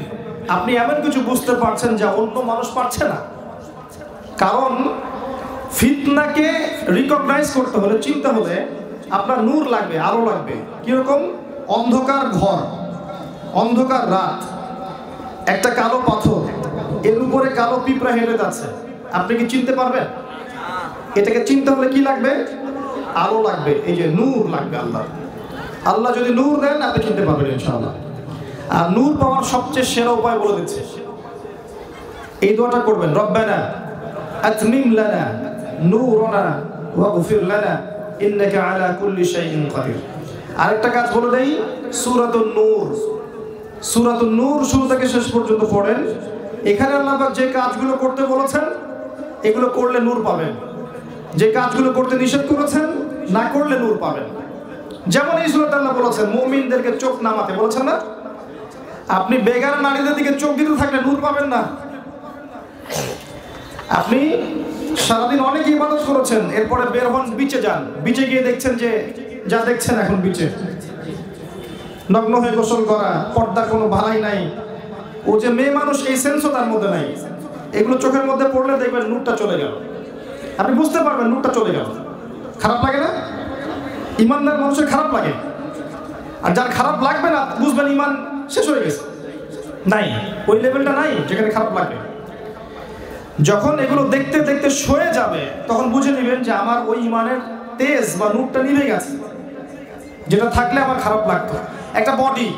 আপনি এমন কিছু বুঝতে পারছেন যা অন্য মানুষ পারছে না। কারণ ফিতনাকে রিকগনাইজ করতে হলে, চিনতে হলে আপনার নূর লাগবে, আলো লাগবে। কিরকম? অন্ধকার ঘর, অন্ধকার রাত, একটা কালো পাথর, এর উপরে কালো পিঁপড়া হেঁটে যাচ্ছে, আপনি কি চিনতে পারবেন? এটাকে চিনতে হলে কি লাগবে? আলো লাগবে, এই যে নূর লাগবে। আল্লাহ যদি নূর দেন আপনি চিনতে পারবেন ইনশাআল্লাহ। আর নূর পাওয়ার সবচেয়ে সেরা উপায় বলে দিচ্ছে, এই দোয়াটা করবেন, রব্বানা আতমিম লানা নূরানা ওয়াগফির লানা ইন্নাকা আলা কুল্লি শাইইন কাদির। আরেকটা কাজ বলে দেই, সূরাতুন নূর, সূরাতুন নূর শুরু থেকে শেষ পর্যন্ত পড়েন। এখানে আল্লাহ পাক যে কাজগুলো করতে বলেছেন এগুলো করলে নূর পাবেন, যে কাজগুলো করতে নিষেধ করেছেন না করলে নূর পাবেন। যেমন এই সূরাতে আল্লাহ বলেছেন মুমিনদেরকে চোখ নামাতে বলেছেন না? আপনি বেগার নারীদের দিকে চোখ দিতে থাকলে নূর পাবেন না। আপনি সারাদিন অনেক ইবাদত করেছেন, এরপরে বের হন, বিচে যান, বিচে গিয়ে দেখছেন যে যা দেখছেন এখন বিচে নগ্ন হয়ে গোসল করা, পর্দার কোনো ভালাই নাই, ও যে মেয়ে মানুষ এই সেন্সও তার মধ্যে নাই। এগুলো চোখের মধ্যে পড়লে দেখবেন নূরটা চলে গেল, আপনি বুঝতে পারবেন নূরটা চলে গেল। খারাপ লাগে না? ইমানদার মানুষের খারাপ লাগে, আর যার খারাপ লাগবে না বুঝবেন ইমান শেষ হয়ে গেছে, নাই, ওই লেভেলটা নাই যেখানে খারাপ লাগবে। যখন এগুলো দেখতে দেখতে সয়ে যাবে তখন বুঝে নেবেন যে আমার ওই ইমানের তেজ বা নূরটা নিভে গেছে, যেটা থাকলে আমার খারাপ লাগতো। একটা বডি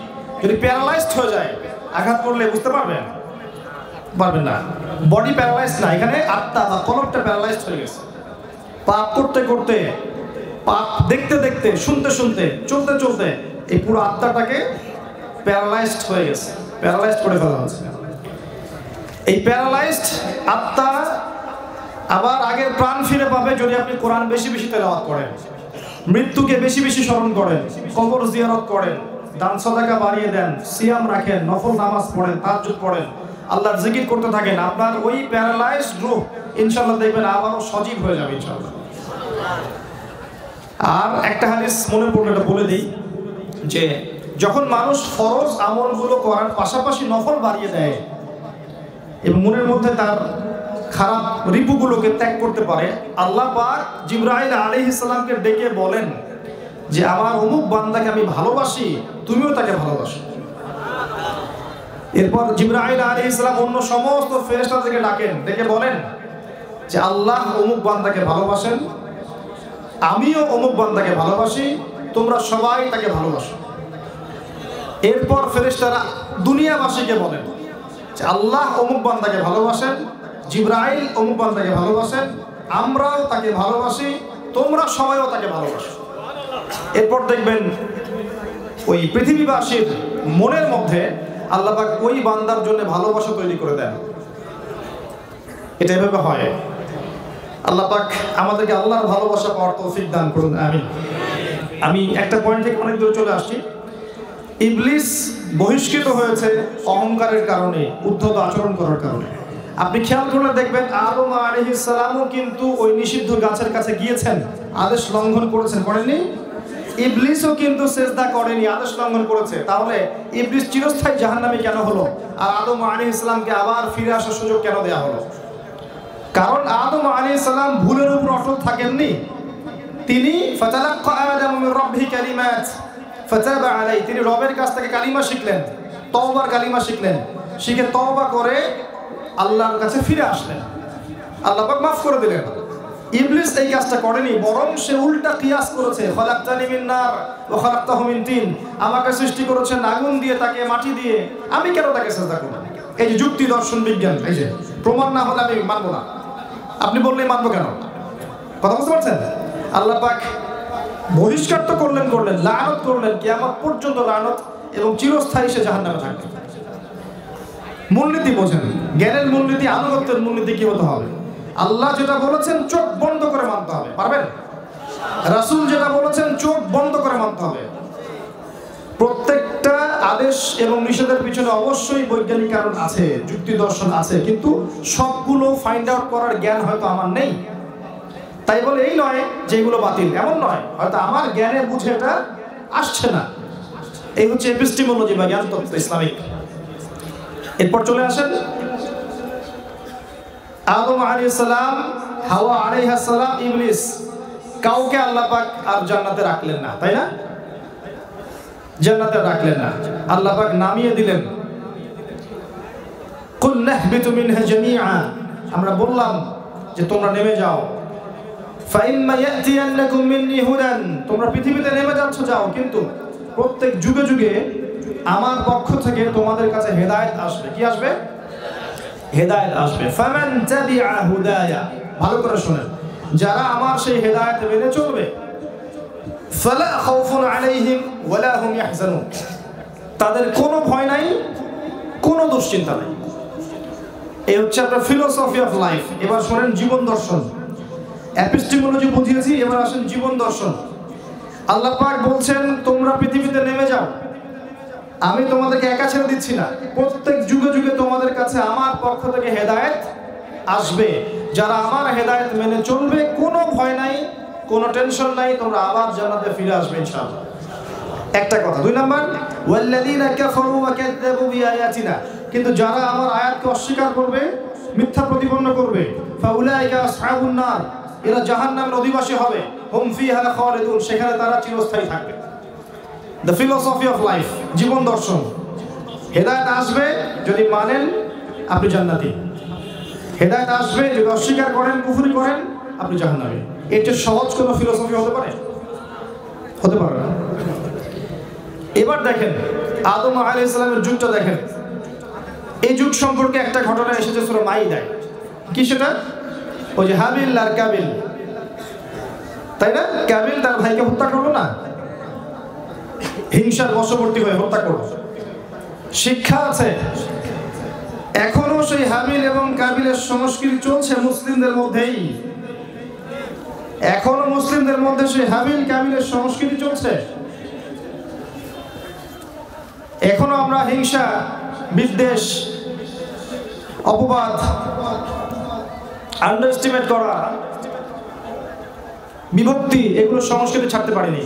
যদি প্যারালাইজড হয়ে যায়, আঘাত করলে বুঝতে পারবেন না, বডি প্যারালাইজড না, এখানে আত্মা বা কলবটা প্যারালাইজড হয়ে গেছে। পাপ করতে করতে, পাপ দেখতে দেখতে, শুনতে শুনতে, চলতে চলতে এই পুরো আত্মাটাকে প্যারালাইজড হয়ে গেছে, প্যারালাইজড করে ফেলা হয়েছে। এই প্যারালাইজড আত্মা আবার আগের প্রাণ ফিরে পাবে যদি আপনি কোরআন বেশি বেশি তেলাওয়াত করেন, মৃত্যুকে বেশি বেশি স্মরণ করেন, কবর জিয়ারত করেন, দান সাদাকা বাড়িয়ে দেন, সিয়াম রাখেন, নফল নামাজ পড়েন, তাহাজ্জুদ পড়েন, আল্লাহর জিকির করতে থাকেন, আপনার ওই প্যারালাইজড রূহ ইনশাআল্লাহ দেখবেন আবারও সজীব হয়ে যাবে ইনশাআল্লাহ। আর একটা হাদিস মনে পড়লে এটা বলে দিই, যে যখন মানুষ ফরজ আমলগুলো করার পাশাপাশি নফল বাড়িয়ে দেয় এবং মনের মধ্যে তার খারাপ রিপুগুলোকে ত্যাগ করতে পারে, আল্লাহ পাক জিবরাইল আলাইহিস সালামকে ডেকে বলেন যে আমার অমুক বান্দাকে আমি ভালোবাসি, তুমিও তাকে ভালোবাসো। এরপর জিবরাইল আলাইহিস সালাম অন্য সমস্ত ফেরেশতাদেরকে ডাকেন, ডেকে বলেন যে আল্লাহ অমুক বান্দাকে ভালোবাসেন, আমিও অমুক বান্দাকে ভালোবাসি, তোমরা সবাই তাকে ভালোবাসো। এরপর ফেরেশতারা দুনিয়াবাসীকে বলেন যে আল্লাহ অমুক বান্দাকে ভালোবাসেন, জিবরাইল অমুক বান্দাকে ভালোবাসেন, আমরাও তাকে ভালোবাসি, তোমরা সবাইও তাকে ভালোবাসো। এরপর দেখবেন ওই পৃথিবীবাসীর মনের মধ্যে আল্লাহ পাক ওই বান্দার জন্য ভালোবাসা তৈরি করে দেন। এটা এভাবে হয়। আল্লাহ পাক আমাদেরকে আল্লাহর ভালোবাসা পাওয়ার তৌফিক দান করুন, আমিন। আমি একটা পয়েন্ট থেকে অনেক দূরে চলে আসছি। ইবলিস বহিষ্কৃত হয়েছে অহংকারের কারণে, উদ্ধত আচরণ করার কারণে। আপনি খেয়াল করলে দেখবেন আদম আলাইহিস সালামও কিন্তু ওই নিষিদ্ধ গাছের কাছে গিয়েছেন, আদেশ লঙ্ঘন করেছেন, করেননি? ইবলিসও কিন্তু সিজদা করেনি, আদেশ লঙ্ঘন করেছে। তাহলে ইবলিস চিরস্থায়ী জাহান্নামী কেন হলো, আর আদম আলাইহিস সালামকে আবার ফিরে আসার সুযোগ কেন দেওয়া হলো? কারণ আদম আলাইহিস সালাম ভুলের উপর অটল থাকেননি। তিনি ফাতালাক্কা আদামু মির রাব্বিহি কালিমাত ফাতাবা আলাইহি, তিনি রবের কাছ থেকে কালিমা শিখলেন, তওবার কালিমা শিখলেন, শিখে তওবা করে আল্লাহর কাছে ফিরে আসলেন, আল্লাহ পাক মাফ করে দিলেন। ইবলিস এই কাজটা করেনি, বরং সে উল্টা কিয়াস করেছে, খালাকতানি মিন নার ওয়া খালাকতাহু মিন তিন, আমাকে সৃষ্টি করেছেন আগুন দিয়ে, তাকে মাটি দিয়ে, আমি কেন তাকে সিজদা করব? এই যে যুক্তি, দর্শন, বিজ্ঞান, এই যে প্রমাণ না হলে আমি মানব না। আপনি বললেই মানব কেন? কথা বুঝতে পারছেন? আল্লাহ পাক বহিষ্কার তো করলেন, লানত করলেন, কিয়ামত পর্যন্ত লানত এবং চিরস্থায়ী সে জাহান্নামে থাকবে। মূলনীতি বোঝেন, জ্ঞানের মূলনীতি, আনুগত্যের মূলনীতি কি হতে হবে? আল্লাহ যেটা বলেছেন চোখ বন্ধ করে মানতে হবে, পারবেন? রাসূল যেটা বলেছেন চোখ বন্ধ করে মানতে হবে। প্রত্যেকটা আদেশ এবং নিষেধের পিছনে অবশ্যই বৈজ্ঞানিক কারণ আছে, যুক্তি দর্শন আছে, কিন্তু সবগুলো ফাইন্ড আউট করার জ্ঞান হয়তো আমার নেই। তাই বলে এই নয় যে এগুলো বাতিল, এমন নয়, হয়তো আমার জ্ঞানে বুঝে এটা আসছে না। এই হচ্ছে এপিস্টিমোলজি বা জ্ঞান তত্ত্ব ইসলামিক। এরপর চলে আসেন আদম আলাইহিস সালাম, হাওয়া আলাইহিস সালাম, ইবলিস, কাউকে আল্লাহ পাক আর জান্নাতে রাখলেন না, তাই না? জান্নাতে রাখলেন না, আল্লাহ পাক নামিয়ে দিলেন। কুল নাহবিতু মিনহা জামিআ, আমরা বললাম যে তোমরা নেমে যাও। ফাইম্মা ইয়াতিয়ান্নাকুম মিন্নি হুদান, তোমরা পৃথিবীতে নেমে যাচ্ছ যাও, কিন্তু প্রত্যেক যুগে যুগে আমার পক্ষ থেকে তোমাদের কাছে হেদায়েত আসবে। কি আসবে? হেদায়েত আসবে। ফামান তাবিআ হুদায়া, ভালো করে শুনেন, যারা আমার সেই হেদায়েত মেনে চলবে, ফালা খাউফুন আলাইহিম ওয়ালা হুম ইয়াহজানুন, তাদের কোনো ভয় নাই, কোনো দুশ্চিন্তা নাই। এই হচ্ছে আপনার ফিলোসফি অফ লাইফ। এবার শুনেন জীবন দর্শন। এপিস্টিমোলজি বুঝিয়েছি, এবার আসেন জীবন দর্শন। আল্লাহ পাক বলছেন তোমরা পৃথিবীতে নেমে যাও, আমি তোমাদেরকে একা ছেড়ে দিচ্ছি না, প্রত্যেক যুগে যুগে তোমাদের কাছে আমার পক্ষ থেকে হেদায়েত আসবে। যারা আমার হেদায়েত মেনে চলবে, কোনো ভয় নাই, কোনো টেনশন নাই, তোমরা আবার জান্নাতে ফিরে আসবে ইনশাআল্লাহ। একটা কথা। দুই নাম্বার, ওয়াল্লাযীনা কাফারু ওয়া কাযযাবু বিআয়াতিনা, কিন্তু যারা আমার আয়াতকে অস্বীকার করবে, মিথ্যা প্রতিপন্ন করবে, ফাউলাইকা আসহাবুন নার, এরা জাহান্নামের অধিবাসী হবে, হুম ফিহা খালিদুন, সেখানে তারা চিরস্থায়ী থাকবে। দ্য ফিলোসফি অফ লাইফ, জীবন দর্শন। হেদায়েত আসবে যদি মানেন, আপনি জান্নাতি। হেদায়েত আসবে যদি অস্বীকার করেন, কুফরি করেন, আপনি জাহান্নামী। এটা সহজ কোনো ফিলোসফি হতে পারে? হতে পারে না। এবার দেখেন আদম আলাইহিস সালামের যুগটা দেখেন। এই যুগ সম্পর্কে একটা ঘটনা এসেছে সূরা মাইদায়। কি সেটা? ওই যে হাবিল আর কাবিল, তাই না? কাবিল তার ভাইকে হত্যা করলো না, হিংসার বশবর্তী হয়ে হত্যা করলো। শিক্ষা আছে, এখনো সেই হাবিল এবং কাবিলের সংস্কৃতি চলছে মুসলিমদের মধ্যেই। এখনো মুসলিমদের মধ্যে সেই হাবিল কাবিলের সংস্কৃতি চলছে। এখনো আমরা হিংসা, বিদ্বেষ, অপবাদ, আন্ডারএস্টিমেট করা, বিভক্তি, এগুলো সংস্কৃতি ছাড়তে পারিনি।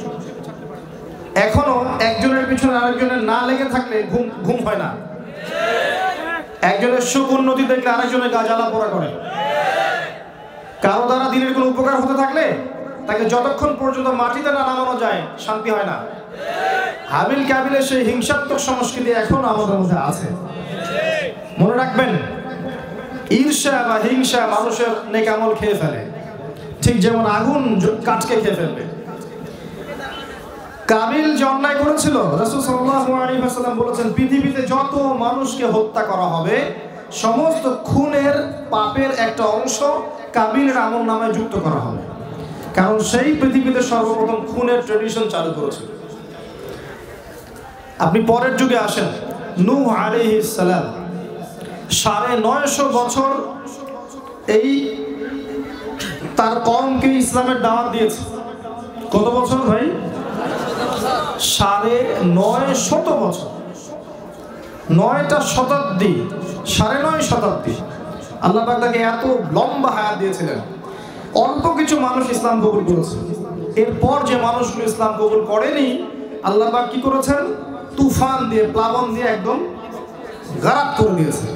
এখনো একজনের পিছনে আরেকজনের না লেগে থাকলে ঘুম হয় না। একজনের সুখ উন্নতি দেখলে আরেকজনের গা জ্বালা পোড়া করে। কারো দ্বারা দিনের কোনো উপকার হতে থাকলে তাকে যতক্ষণ পর্যন্ত মাটিতে না নামানো যায় শান্তি হয় না। হাবিল কাবিলের সেই হিংসাত্মক সংস্কৃতি এখন আমাদের মধ্যে আছে। মনে রাখবেন, ঈর্ষা বা হিংসা মানুষের নেক আমল খেয়ে ফেলে, ঠিক যেমন আগুন কাঠকে খেয়ে ফেলবে। কাবিল যে অন্যায় করেছিল, রাসূল সাল্লাল্লাহু আলাইহি ওয়াসাল্লাম বলেছেন পৃথিবীতে যত মানুষকে হত্যা করা হবে, সমস্ত খুনের পাপের একটা অংশ কাবিলের আমলনামায় যুক্ত করা হবে, কারণ সেই পৃথিবীতে সর্বপ্রথম খুনের ট্র্যাডিশন চালু করেছিল। আপনি পরের যুগে আসেন, নূহ আলাইহিস সালাম ৯৫০ বছর এই তার কওমকে ইসলামের দাওয়াত দিয়েছে। কত বছর ভাই? ৯৫০ বছর, ৯টা শতাব্দী, ৯.৫ শতাব্দী আল্লাহ পাক তাকে এত লম্বা হায়াত দিয়েছিলেন। অল্প কিছু মানুষ ইসলাম কবুল করেছে। এরপর যে মানুষগুলো ইসলাম কবুল করেনি, আল্লাহ পাক কি করেছেন? তুফান দিয়ে, প্লাবন দিয়ে একদম গারাত করে দিয়েছে।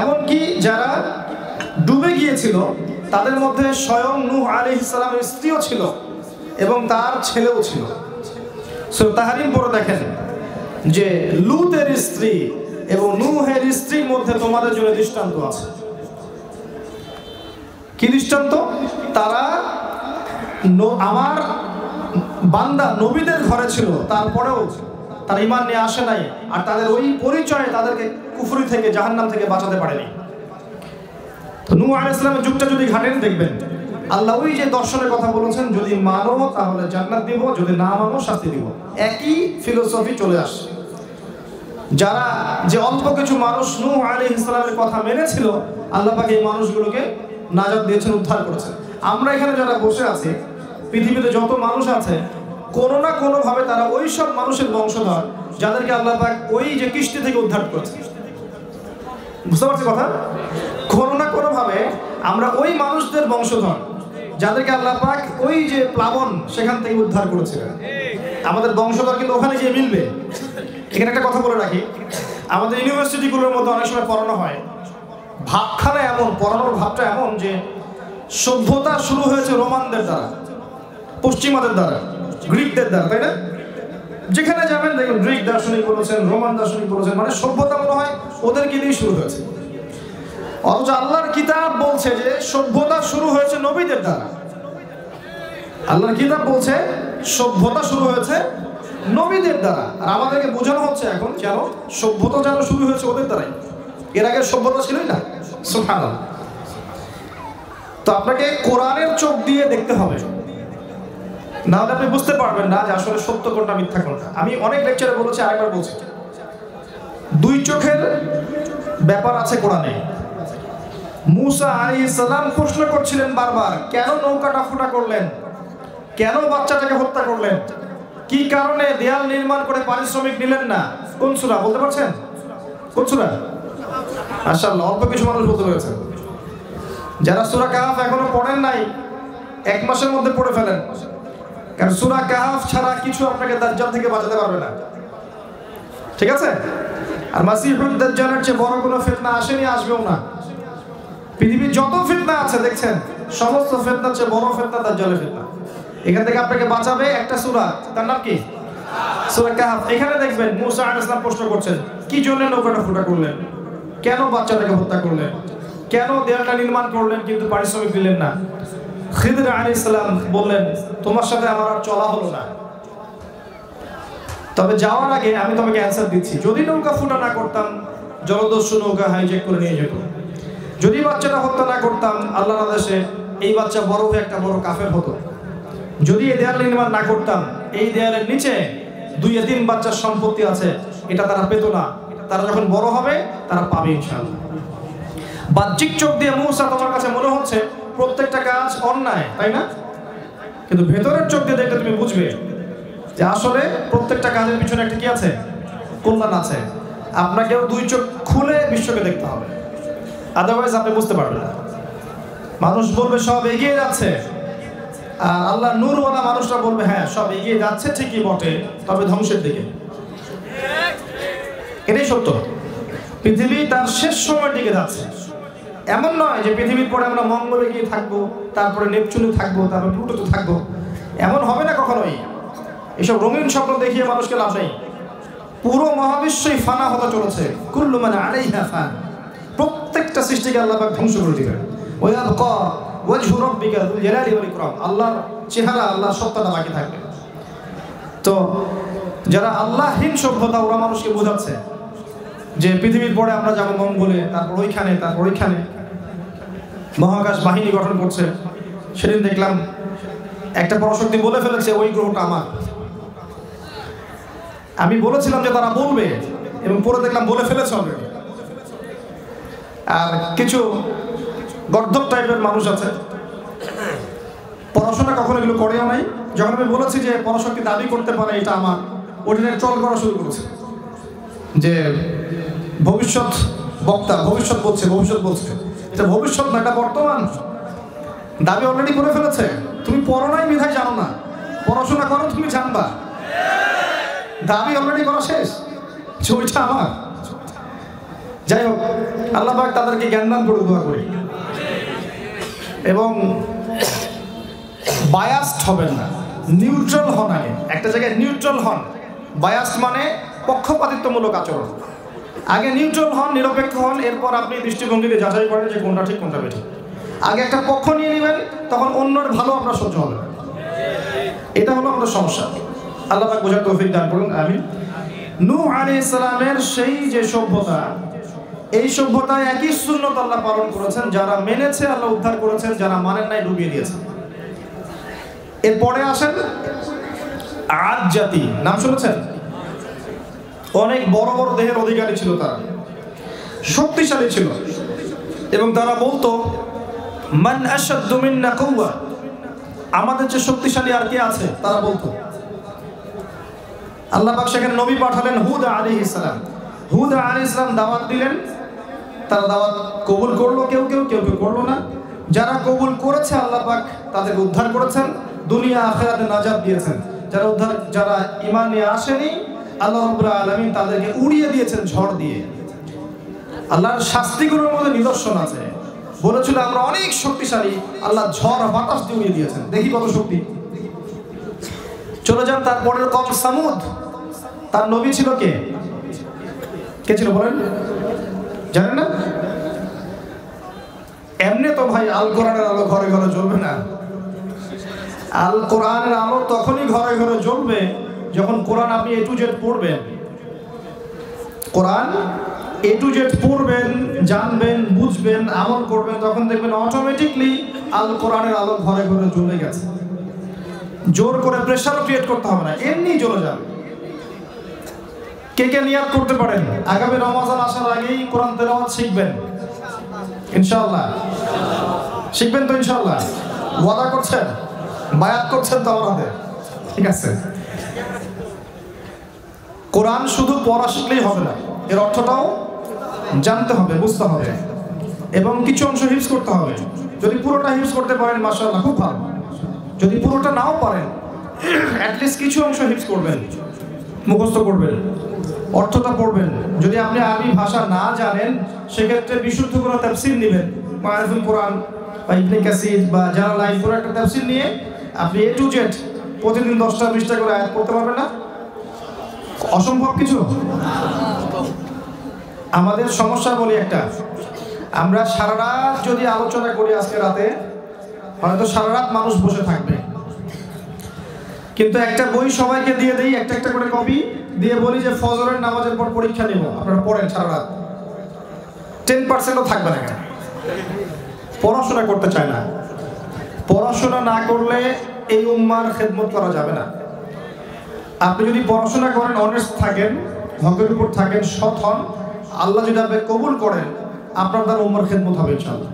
এমনকি যারা ডুবে গিয়েছিল তাদের মধ্যে স্বয়ং নূহ আলাইহিস সালামের স্ত্রীও ছিল এবং তার ছেলেও ছিল। সূরা তাহরিম পড়ে দেখেন যে লূতের স্ত্রী এবং নূহের স্ত্রীর মধ্যে তোমাদের জন্য দৃষ্টান্ত আছে। কি দৃষ্টান্ত? তারা আমার বান্দা নবীদের ঘরে ছিল, তারপরেও তারা ঈমান নিয়ে আসে নাই, আর তাদের ওই পরিচয়ে তাদেরকে কুফরি থেকে, জাহান্নাম থেকে বাঁচাতে পারেনি। তো নূহ আলাইহিস সালামের যুগটা যদি ঘাটেন দেখবেন আল্লাহ ওই যে দর্শনের কথা বলেছেন, যদি মানো তাহলে জান্নাত দিব, যদি না মানো শাস্তি দিব। একই ফিলোসফি চলে আসে। যারা যে অল্প কিছু মানুষ নূহ আলাইহিস সালামের কথা মেনেছিল, আল্লাহ পাক এই মানুষগুলোকে নাজাত দিয়েছেন, উদ্ধার করেছেন। আমরা এখানে যারা বসে আছি, পৃথিবীতে যত মানুষ আছে, কোনো না কোনো ভাবে তারা ওই সব মানুষের বংশধর যাদেরকে আল্লাহ পাক ওই যে কিস্তি থেকে উদ্ধার করেছে। বুঝতে পারছি কথা? কোনো না কোনো ভাবে আমরা ওই মানুষদের বংশধর যাদেরকে আল্লাহ পাক ওই যে প্লাবন সেখান থেকে উদ্ধার করেছিলেন। আমাদের বংশধর কিন্তু ওখানে গিয়ে মিলবে। এখানে একটা কথা বলে রাখি, আমাদের ইউনিভার্সিটিগুলোর মধ্যে অনেক সময় পড়ানো হয়, ভাবখানা এমন, পড়ানোর ভাবটা এমন যে সভ্যতা শুরু হয়েছে রোমানদের দ্বারা, পশ্চিমাদের দ্বারা, গ্রিকদের দ্বারা, তাই না? যেখানে যাবেন দেখবেন গ্রিক দার্শনিক বলেছেন, রোমান দার্শনিক বলেছেন, মানে সভ্যতা মনে হয় ওদেরকে দিয়ে শুরু হয়েছে। অথচ আল্লাহর কিতাব বলছে যে সভ্যতা শুরু হয়েছে নবীদের দ্বারা। আল্লাহর কিতাব বলছে সভ্যতা শুরু হয়েছে নবীদের দ্বারা। আর আমাদেরকে বোঝানো হচ্ছে এখন যেন সভ্যতা যেন শুরু হয়েছে ওদের দ্বারাই, এর আগে সভ্যতা ছিলই না। সুবহানাল্লাহ। তো আপনাকে কোরআনের চোখ দিয়ে দেখতে হবে, না হলে আপনি বুঝতে পারবেন না যে আসলে সত্য কোনটা মিথ্যা কোনটা। আমি অনেক লেকচারে বলেছি, আরেকবার বলছি, দুই চোখের ব্যাপার আছে কোরআনে। মুসা আলাইহিস সালাম প্রশ্ন করছিলেন বারবার, কেন নৌকাটা ফুটা করলেন, কেন বাচ্চাটাকে হত্যা করলেন, কি কারণে দেয়াল নির্মাণ করে পারিশ্রমিক নিলেন না? কোন সূরা বলতে পারছেন? কোন সূরা? মাশাআল্লাহ, অল্প কিছু মানুষ বলতে পেরেছেন। যারা সূরা কাহাফ এখনো পড়েন নাই, এক মাসের মধ্যে পড়ে ফেলেন, কারণ সূরা কাহাফ ছাড়া কিছু আপনাকে দাজ্জাল থেকে বাঁচাতে পারবে না। ঠিক আছে? আর মাসিহুদ দাজ্জালের চেয়ে বড় কোনো ফিতনা আসেনি, আসবেও না। পৃথিবীর যত ফিতনা আছে দেখছেন, সমস্ত ফিতনার চেয়ে বড় ফিতনা দাজ্জালের ফিতনা। এখান থেকে আপনাকে বাঁচাবে একটা সূরা, তার নাম কি? সূরা কাহাফ। এখানে দেখবেন মুসা আলাইহিস সালাম প্রশ্ন করছেন, কি জন্য নৌকাটা ফুটা করলেন, কেন বাচ্চাটাকে হত্যা করলেন, কেন দেয়ালটা নির্মাণ করলেন কিন্তু পারিশ্রমিক দিলেন না? খিদর আলাইহিস সালাম বললেন, তোমার সাথে আমার আর চলা হলো না, তবে যাওয়ার আগে আমি তোমাকে অ্যানসার দিচ্ছি, যদি নৌকা ফুটা না করতাম জলদস্যু নৌকা হাইজ্যাক করে নিয়ে যেত, যদি বাচ্চাটা হত্যা না করতাম আল্লাহর আদেশে এই বাচ্চা বড় হয়ে একটা বড় কাফের হতো, যদি এই দেয়াল নির্মাণ না করতাম এই দেয়ালের নিচে 2-3 বাচ্চার সম্পত্তি আছে, এটা তারা পেত না, তারা যখন বড় হবে তারা পাবে ইনশাআল্লাহ। বাহ্যিক চোখ দিয়ে মুসা তোমার কাছে মনে হচ্ছে প্রত্যেকটা কাজ অন্যায়, তাই না? কিন্তু ভেতরের চোখ দিয়ে দেখলে তুমি বুঝবে যে আসলে প্রত্যেকটা কাজের পিছনে একটা কি আছে, কল্যাণ আছে। আপনাকেও 2 চোখ খুলে বিশ্বকে দেখতে হবে, আদারওয়াইজ আপনি বুঝতে পারবেন না। মানুষ বলবে সব এগিয়ে যাচ্ছে, আর আল্লাহ নূরওয়ালা মানুষরা বলবে হ্যাঁ সব এগিয়ে যাচ্ছে ঠিকই বটে, তবে ধ্বংসের দিকে। এটাই সত্য, পৃথিবী তার শেষ সময়ের দিকে যাচ্ছে। এমন নয় যে পৃথিবীর পরে আমরা মঙ্গলে গিয়ে থাকবো, তারপরে নেপচুনে থাকবো, তারপরে প্লুটোতে থাকবো, এমন হবে না কখনোই। এসব রঙিন স্বপ্ন দেখিয়ে মানুষকে লাভ নেই। পুরো মহাবিশ্বই ফানা হতে চলেছে, কুল্লু মান আলাইহা ফান। প্রত্যেকটা সৃষ্টিকে আল্লাহ পাক ধ্বংস করে দিবেন। ওয়ায়াবকা ওয়াজহু রাব্বিকা যুল জালালি ওয়াল ইকরাম, আল্লাহর চেহারা, আল্লাহর সত্তাটা বাকি থাকবে। তো যারা আল্লাহহীন সভ্যতা, ওরা মানুষকে বোঝাচ্ছে যে পৃথিবীর পরে আমরা যাবো মঙ্গলে, তারপর ওইখানে, তারপর ওইখানে মহাকাশ বাহিনী গঠন করছে। সেদিন দেখলাম একটা পরাশক্তি বলে ফেলেছে ওই গ্রহটা আমার। আমি বলেছিলাম যে তারা বলবে, এবং পরে দেখলাম বলে ফেলেছে অলরেডি। আর কিছু গর্ধব টাইপের মানুষ আছে, পড়াশোনা কখনো এগুলো করেও নাই। যখন আমি বলেছি যে পরাশক্তি দাবি করতে পারে এটা আমার, ওটা নিয়ে ট্রল করা শুরু করেছে যে ভবিষ্যৎ বক্তা, ভবিষ্যৎ বলছে, ভবিষ্যৎ বলছে। এটা ভবিষ্যৎ না, এটা বর্তমান। দাবি অলরেডি করে ফেলেছে। তুমি পড়ো নাই বিধায় জানো না, পড়াশোনা করো তুমি জানবা। দাবি অলরেডি করা শেষ, ওইটা আমার। যাই হোক, আল্লাহ পাক তাদেরকে জ্ঞান দান করে দোয়া করি, এবং বায়াসড হবেন না, নিউট্রাল হন। আগে একটা জায়গায় নিউট্রাল হন। বায়াসড মানে পক্ষপাতিত্বমূলক আচরণ। আগে নিউট্রাল হন, নিরপেক্ষ হন, এরপর আপনি দৃষ্টিভঙ্গিতে যাচাই করেন যে কোনটা ঠিক কোনটা বেঠিক। আগে একটা পক্ষ নিয়ে নেবেন, তখন অন্যের ভালো আপনার সহ্য হবে না। এটা হলো আমাদের সমস্যা। আল্লাহ পাক বোঝার তৌফিক দান করুন, আমিন। নূহ আলাইহিস সালামের সেই যে সভ্যতা, এই সভ্যতায় একই সুন্নত আল্লাহ পালন করেছেন, যারা মেনেছে আল্লাহ উদ্ধার করেছেন, যারা মানেন নাই ডুবিয়ে দিয়েছেন। এরপরে আসেন আদ জাতি, নাম শুনেছেন? অনেক বড় বড় দেহের অধিকারী ছিল, তারা শক্তিশালী ছিল এবং তারা বলতো মান আশাদ্দু মিন্না কুওয়া, আমাদের যে শক্তিশালী আর কে আছে, তারা বলতো। আল্লাহ পাক সেখানে নবী পাঠালেন হুদ আলাইহিস সালাম। হুদ আলাইহিস সালাম দাওয়াত দিলেন, তারা দাওয়াত কবুল করলো, কেউ কেউ করলো না। যারা কবুল করেছে আল্লাহ পাক তাদেরকে উদ্ধার করেছেন, দুনিয়া আখিরাতে নাজাত দিয়েছেন। যারা ঈমান নিয়ে আসেনি, আল্লাহ রাব্বুল আলামিন তাদেরকে উড়িয়ে দিয়েছেন ঝড় দিয়ে। আল্লাহর শাস্তিগুলোর মধ্যে নিদর্শন আছে। বলেছিল আমরা অনেক শক্তিশালী, আল্লাহ ঝড় বাতাস দিয়ে উড়িয়ে দিয়েছেন, দেখি কত শক্তি। চলে যান তারপরের কওম সামুদ, তার নবী ছিল কে? কে ছিল বলেন? জানেন না? এমনি তো ভাই আল কোরআনের আলো ঘরে ঘরে জ্বলবে না। আল কোরআনের আলো তখনই ঘরে ঘরে জ্বলবে যখন কোরআন আপনি এ টু জেড পড়বেন। কোরআন এ টু জেড পড়বেন, জানবেন, বুঝবেন, আমল করবেন, তখন দেখবেন অটোমেটিকলি আল কোরআনের আলো ঘরে ঘরে জ্বলে গেছে। জোর করে প্রেশার ক্রিয়েট করতে হবে না, এমনি জ্বলে যাবে। কে কে নিয়াত করতে পারেন আগামী রমজান আসার আগেই কোরআন তেলাওয়াত শিখবেন? ইনশাআল্লাহ শিখবেন তো? ইনশাআল্লাহ ওয়াদা করছেন? বায়াত করছেন তো আমার হাতে? ঠিক আছে। কোরআন শুধু পড়া শিখলেই হবে না, এর অর্থটাও জানতে হবে, বুঝতে হবে এবং কিছু অংশ হিফজ করতে হবে। যদি পুরোটা হিফজ করতে পারেন মাশাআল্লাহ খুব ভালো। যদি পুরোটা নাও পারেন অ্যাটলিস্ট কিছু অংশ হিফজ করবেন, মুখস্থ করবেন, অর্থটা পড়বেন। যদি আপনি আরবি ভাষা না জানেন সেক্ষেত্রে বিশুদ্ধ কোনো তাফসীর নেবেন, মারিফুল কোরআন বা ইবনে কাসির বা জালালাইন, পুরো একটা তাফসীর নিয়ে আপনি এ টু জেড প্রতিদিন 10টা 20টা করে আয়াত পড়তে পারবেন না? অসম্ভব কিছু। আমাদের সমস্যা বলি একটা, আমরা সারা রাত যদি আলোচনা করি আজকে রাতে, হয়তো সারা রাত মানুষ বসে থাকবে, কিন্তু একটা বই সবাইকে দিয়ে দেই, একটা একটা করে কপি দিয়ে বলি যে ফজরের নামাজের পর পরীক্ষা নেব, আপনারা পড়েন সারা রাত। 10%ও থাকবে না, পড়াশোনা করতে চায় না। পড়াশোনা না করলে এই উম্মার খেদমত করা যাবে না। আপনি যদি পড়াশোনা করেন, অনেস্ট থাকেন, হকের উপর থাকেন, সৎ হন, আল্লাহ যদি আপনি কবুল করেন, আপনার দ্বারা উম্মার খেদমত হবে ইনশাআল্লাহ।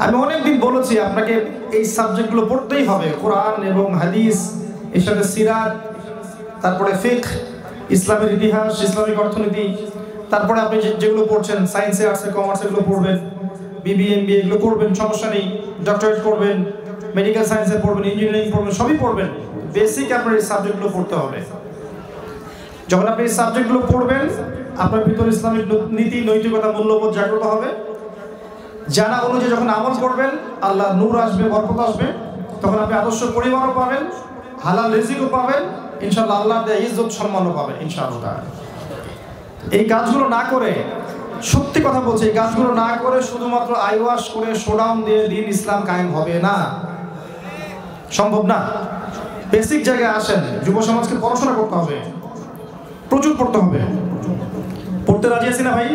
আমি অনেকদিন বলেছি আপনাকে এই সাবজেক্টগুলো পড়তেই হবে, কোরআন এবং হাদিস, এর সাথে সিরাত, তারপরে ফিকহ, ইসলামের ইতিহাস, ইসলামিক অর্থনীতি, তারপরে আপনি যেগুলো পড়ছেন সায়েন্সে, আর্টসে, কমার্সে, এগুলো পড়বেন, বিবিএ, এমবিএ এগুলো করবেন, সমস্যা নেই। ডক্টরেট করবেন, মেডিকেল সায়েন্সে পড়বেন, ইঞ্জিনিয়ারিং পড়বেন, সবই পড়বেন। বেসিক আপনার এই সাবজেক্টগুলো পড়তে হবে। যখন আপনি এই সাবজেক্টগুলো পড়বেন, আপনার ভিতরে ইসলামিক নীতি, নৈতিকতা, মূল্যবোধ জাগ্রত হবে। জানা অনুযায়ী যখন আমল করবেন, আল্লাহ নূর আসবে, বরকত আসবে, তখন আপনি আদর্শ পরিবারও পাবেন, হালাল রিজিকও পাবেন, ইনশাআল্লাহ আল্লাহর দেয়া ইজ্জত সম্মানও পাবেন ইনশাআল্লাহ। এই কাজগুলো না করে, সত্যি কথা বলছি, এই কাজগুলো না করে শুধুমাত্র আইওয়াশ করে শোডাউন দিয়ে দিন ইসলাম কায়েম হবে না, সম্ভব না। বেসিক জায়গায় আসেন, যুব সমাজকে পড়াশোনা করতে হবে, প্রচুর পড়তে হবে। পড়তে রাজি আছি না ভাই?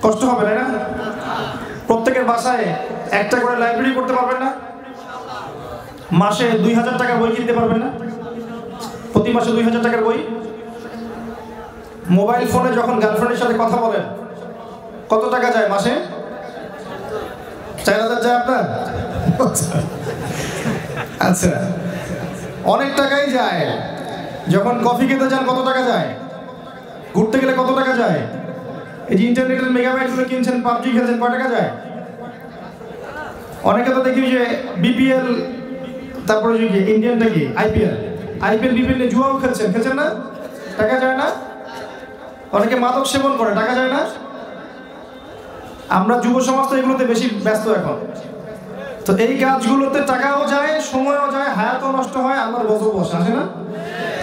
কষ্ট হবে তাই না? প্রত্যেকের বাসায় একটা করে লাইব্রেরি করতে পারবেন না? মাসে 2000 টাকার বই কিনতে পারবেন না? প্রতি মাসে 2000 টাকার বই। মোবাইল ফোনে যখন গার্লফ্রেন্ডের সাথে কথা বলেন, কত টাকা যায় মাসে? 4000 যায় আপনার? আচ্ছা, অনেক টাকাই যায়। যখন কফি খেতে যান কত টাকা যায়? ঘুরতে গেলে কত টাকা যায়? এই যে ইন্টারনেটের মেগাবাইটগুলো কিনছেন, পাবজি খেলছেন, কয় টাকা যায়? অনেকে তো দেখি যে বিপিএল, তারপরে যে ইন্ডিয়ানটা কি আইপিএল, বিপিএল নিয়ে জুয়াও খেলছেন না? টাকা যায় না? অনেকে মাদক সেবন করে, টাকা যায় না? আমরা যুব সমাজ তো এগুলোতে বেশি ব্যস্ত এখন। তো এই কাজগুলোতে টাকাও যায়, সময়ও যায়, হায়াতও নষ্ট হয়, আল্লাহর গজব বসে আসে না?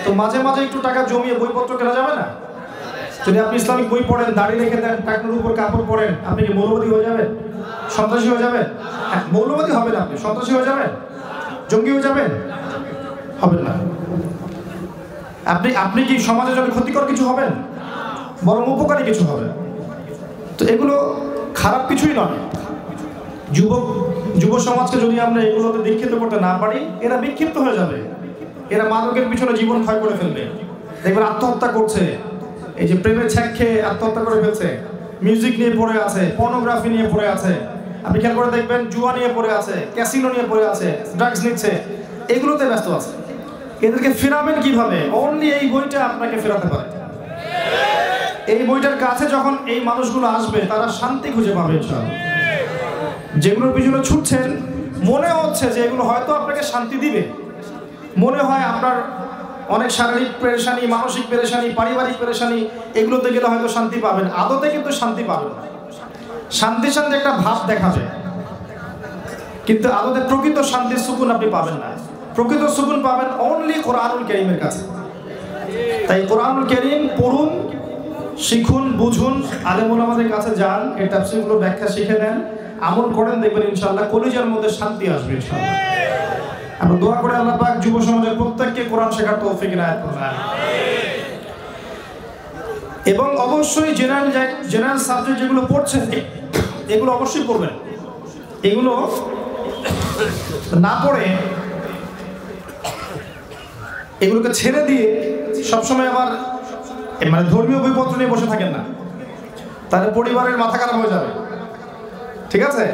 তো মাঝে মাঝে একটু টাকা জমিয়ে বইপত্র কেনা যাবে না? যদি আপনি ইসলামিক বই পড়েন, দাড়ি রেখে দেন, টাকনুর উপর কাপড় পরেন, আপনি কি মৌলবাদী হয়ে যাবেন? সন্ত্রাসী হয়ে যাবেন? হ্যাঁ, মৌলবাদী হবেন, আপনি সন্ত্রাসী হয়ে যাবেন, জঙ্গি হয়ে যাবেন? হবেন না। আপনি কি সমাজের জন্য ক্ষতিকর কিছু হবেন? বরং উপকারী কিছু হবে। তো এগুলো খারাপ কিছুই নয়। যুব সমাজকে যদি আমরা এগুলোতে দীক্ষিত করতে না পারি, এরা বিক্ষিপ্ত হয়ে যাবে, এরা মাদকের পিছনে জীবন ক্ষয় করে ফেলবে। দেখবেন আত্মহত্যা করছে, এই যে প্রেমের ছ্যাক খেয়ে আত্মহত্যা করে ফেলছে, মিউজিক নিয়ে পড়ে আছে, পর্নোগ্রাফি নিয়ে পড়ে আছে, আপনি খেয়াল করে দেখবেন জুয়া নিয়ে পড়ে আছে, ক্যাসিনো নিয়ে পড়ে আছে, ড্রাগস নিচ্ছে, এগুলোতে ব্যস্ত আছে। এদেরকে ফেরাবেন কিভাবে? অনলি এই বইটা আপনাকে ফেরাতে পারে। এই বইটার কাছে যখন এই মানুষগুলো আসবে, তারা শান্তি খুঁজে পাবে ইনশাআল্লাহ। যেগুলোর পিছনে ছুটছেন, মনে হচ্ছে যে এগুলো হয়তো আপনাকে শান্তি দিবে, মনে হয় আপনার অনেক শারীরিক পেরেশানি, মানসিক পেরেশানি, পারিবারিক পেরেশানি, এগুলোতে গেলে হয়তো শান্তি পাবেন, আদতে কিন্তু শান্তি পাবেন না। শান্তি শান্তি একটা ভাব দেখাবে, কিন্তু আদতে প্রকৃত শান্তির সুকুন আপনি পাবেন না। প্রকৃত সুকুন পাবেন অনলি কোরআনুল কারীমের কাছে। তাই কোরআনুল কারীম পড়ুন, শিখুন, বুঝুন, আলেম ওলামাদের কাছে যান, এই তাফসীরগুলো ব্যাখ্যা শিখে নেন, আমল করেন, দেখবেন ইনশাআল্লাহ কলিজার মধ্যে শান্তি আসবে ইনশাআল্লাহ। আমরা দোয়া করে আল্লাহ পাক যুব সমাজের প্রত্যেককে কোরআন শেখার তৌফিক ইনায়াত করুন। এবং অবশ্যই জেনারেল সাবজেক্ট যেগুলো পড়ছেন, এগুলো অবশ্যই পড়বেন। এগুলো না পড়ে এগুলোকে ছেড়ে দিয়ে সবসময় আবার মানে ধর্মীয় বইপত্র নিয়ে বসে থাকেন না, তাহলে পরিবারের মাথা খারাপ হয়ে যাবে। ঠিক আছে?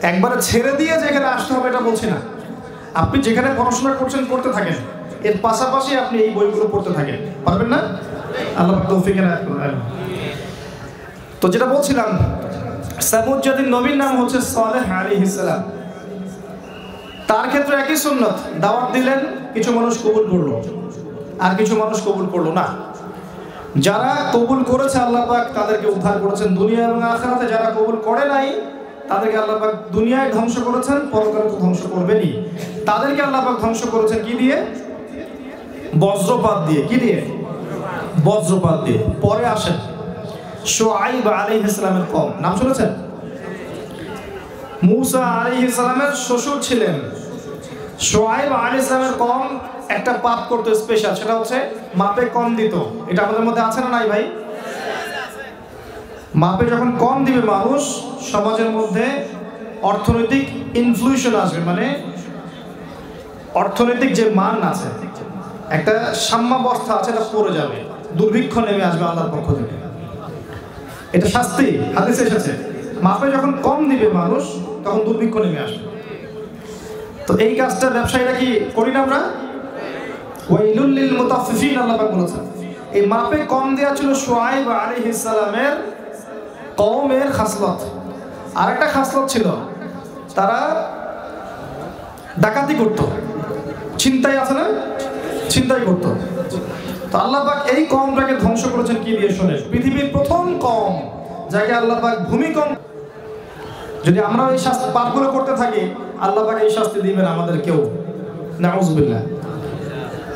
একবারে ছেড়ে দিয়ে যেখানে আসতে হবে এটা বলছি না, আপনি যেখানে পড়াশোনা করছেন করতে থাকেন, এর পাশাপাশি আপনি এই বইগুলো পড়তে থাকেন। পারবেন না? আল্লাহ তৌফিক এনায়েত করুন। তো যেটা বলছিলাম, সামুদ জাতির নবীর নাম হচ্ছে সালেহ আলাইহিস সালাম। তার ক্ষেত্রে একই সুন্নত, দাওয়াত দিলেন, কিছু মানুষ কবুল করলো আর কিছু মানুষ কবুল করলো না। যারা কবুল করেছে আল্লাহ পাক তাদেরকে উদ্ধার করেছেন দুনিয়া এবং আখিরাতে। যারা কবুল করে নাই তাদেরকে আল্লাহ পাক দুনিয়ায় ধ্বংস করেছেন, পরকালে তো ধ্বংস করবেনই। তাদেরকে আল্লাহ পাক ধ্বংস করেছেন কি দিয়ে? বজ্রপাত দিয়ে। কি দিয়ে? বজ্রপাত দিয়ে। পরে আসেন শুআইব আলাইহিস সালামের কওম, নাম শুনেছেন? মুসা আলাইহিস সালামের শ্বশুর ছিলেন। শুআইব আলাইহিস সালামের কওম একটা পাপ করতে স্পেশাল, সেটা হচ্ছে মাপে কম দিত। এটা আমাদের মধ্যে আছে না নাই ভাই? মাপে যখন কম দিবে মানুষ, সমাজের মধ্যে অর্থনৈতিক ইনফ্লুয়েশন আসবে, মানে অর্থনৈতিক যে মান আছে, একটা সাম্যাবস্থা আছে, এটা পড়ে যাবে, দুর্ভিক্ষ নেমে আসবে আল্লাহর পক্ষ থেকে। এটা শাস্তি, হাদিসে এসেছে। মাপে যখন কম দিবে মানুষ, তখন দুর্ভিক্ষ নেমে আসবে। তো এই কাজটা ব্যবসায়ীরা কি করি না আমরা? ওয়াইলুল লিল মুতাফফিফিন, আল্লাহ পাক বলেছেন। এই মাপে কম দেয়া ছিল শুআইব আলাইহিস সালামের কওমের খাসলত। আরেকটা খাসলত ছিল, তারা ডাকাতি করত, ছিনতাই আছে না, ছিনতাই করত। তো আল্লাহ পাক এই কওমটাকে ধ্বংস করেছেন কি দিয়ে? শোনেন, পৃথিবীর প্রথম কওম যাকে আল্লাহ পাক ভূমিকম্প, যদি আমরা এই শাস্তি পাপগুলো করতে থাকি, আল্লাহ পাক এই শাস্তি দিবেন আমাদের কেউ, নাউযুবিল্লাহ।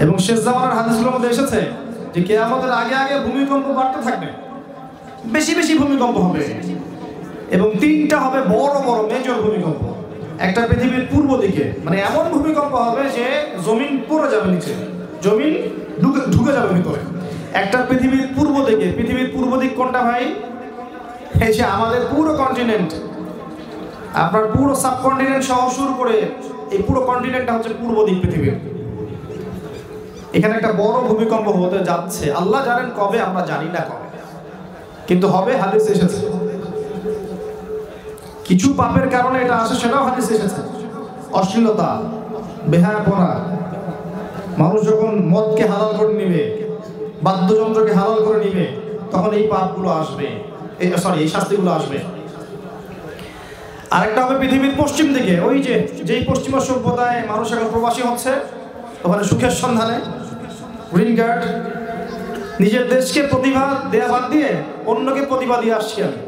এবং শেষ জামানার হাদিসগুলোর মধ্যে এসেছে যে কিয়ামতের আগে আগে ভূমিকম্প বাড়তে থাকবে, বেশি বেশি ভূমিকম্প হবে, এবং তিনটা হবে বড় বড় মেজর ভূমিকম্প। একটা পৃথিবীর পূর্ব দিকে, মানে এমন ভূমিকম্প হবে যে জমিন পড়ে যাবে নিচে, জমিন ঢুকে যাবে ভিতরে। একটা পৃথিবীর পূর্ব দিকে। পৃথিবীর পূর্ব দিক কোনটা ভাই? এই যে আমাদের পুরো কন্টিনেন্ট, আপনার পুরো সাবকন্টিনেন্ট সহ শুরু করে এই পুরো কন্টিনেন্টটা হচ্ছে পূর্ব দিক পৃথিবীর। এখানে একটা বড় ভূমিকম্প হতে যাচ্ছে, আল্লাহ জানেন কবে, আমরা জানি না কবে, কিন্তু হবে, হাদিসে এসেছে। কিছু পাপের কারণে এটা আসে, সেটাও হাদিসে এসেছে। অশ্লীলতা, বেহায়াপনা, মানুষ যখন মদকে হালাল করে নিবে, বাদ্যযন্ত্রকে হালাল করে নিবে, তখন এই পাপগুলো আসবে, এই শাস্তিগুলো আসবে। আরেকটা হবে পৃথিবীর পশ্চিম দিকে, ওই যেই পশ্চিমা সভ্যতায় মানুষ এখন প্রবাসী হচ্ছে, ওখানে সুখের সন্ধানে, গ্রিন কার্ড, নিজের দেশকে প্রতিভা দেয়া বাদ দিয়ে অন্যকে প্রতিভা দিয়ে আসছি। আমি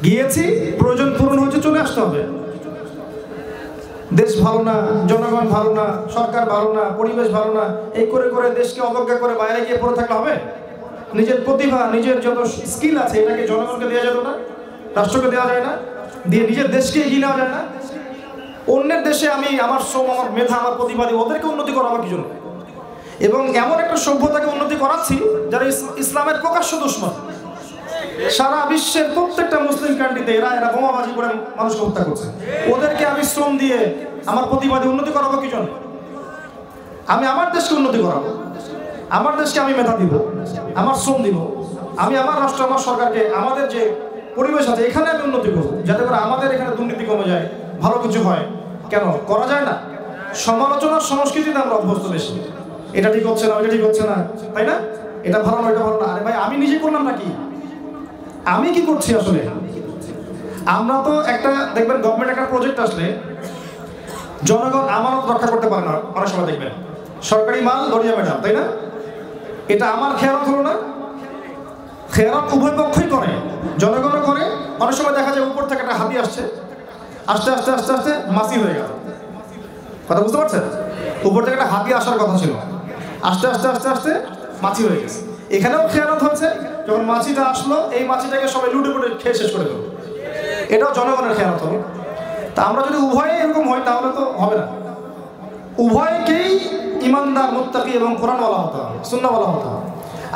গিয়েছি, প্রয়োজন পূরণ হচ্ছে, চলে আসতে হবে। দেশ ভালো না, জনগণ ভালো না, সরকার ভালো না, পরিবেশ ভালো না, এই করে করে দেশকে অবজ্ঞা করে বাইরে গিয়ে পড়ে থাকলে হবে? নিজের প্রতিভা, নিজের যত স্কিল আছে, এটাকে জনগণকে দেওয়া যেত না? রাষ্ট্রকে দেওয়া যায় না? দিয়ে নিজের দেশকে এগিয়ে নেওয়া যায় না? অন্যের দেশে আমি আমার শ্রম, আমার মেধা, আমার প্রতিভা দিয়ে ওদেরকে উন্নতি করা আমার কি জন্য? এবং এমন একটা সভ্যতাকে উন্নতি করাচ্ছি যারা ইসলামের প্রকাশ্য দুশমন। সারা বিশ্বের প্রত্যেকটা মুসলিম কান্ট্রিতে এরা বোমাবাজি করে মানুষকে হত্যা করছে। ওদেরকে আমি শ্রম দিয়ে আমার প্রতিবাদে উন্নতি করাবো কি জন্য? আমি আমার দেশকে উন্নতি করাবো, আমার দেশকে আমি মেধা দিব, আমার শ্রম দিব, আমি আমার রাষ্ট্র, আমার সরকারকে, আমাদের যে পরিবেশ আছে এখানে আমি উন্নতি করবো, যাতে করে আমাদের এখানে দুর্নীতি কমে যায়, ভালো কিছু হয়। কেন করা যায় না? সমালোচনার সংস্কৃতিতে আমরা অভ্যস্ত বেশি। এটা ঠিক হচ্ছে না, এটা ঠিক হচ্ছে না, তাই না? এটা ভালো না, এটা ভালো না। আরে ভাই, আমি নিজে করলাম নাকি? আমি কি করছি আসলে? আমরা তো একটা দেখবেন গভর্নমেন্ট একটা প্রজেক্ট আসলে জনগণ আমানত রক্ষা করতে পারে না। অনেক সময় দেখবেন সরকারি মাল দরিয়া ম্যাডাম, তাই না? এটা আমার খেয়ালত হলো না। খেয়ালত উভয় পক্ষই করে, জনগণও করে। অনেক সময় দেখা যায় উপর থেকে একটা হাতি আসছে, আস্তে আস্তে আস্তে আস্তে মাছি হয়ে গেল। কথা বুঝতে পারছেন? উপর থেকে একটা হাতি আসার কথা ছিল, আস্তে আস্তে আস্তে আস্তে মাছি হয়ে গেছে। এখানেও খেয়ালত হচ্ছে, যখন মাছিটা আসলো এই মাছিটাকে সবাই লুটে পুটে খেয়ে শেষ করে দেবো। এটাও জনগণের খেয়ালত হলো। তা আমরা যদি উভয়ে এরকম হয় তাহলে তো হবে না। উভয়কেই ইমানদার, মুত্তাকি এবং কোরআনওয়ালা হতে হবে, সুন্নাহওয়ালা হতে হবে।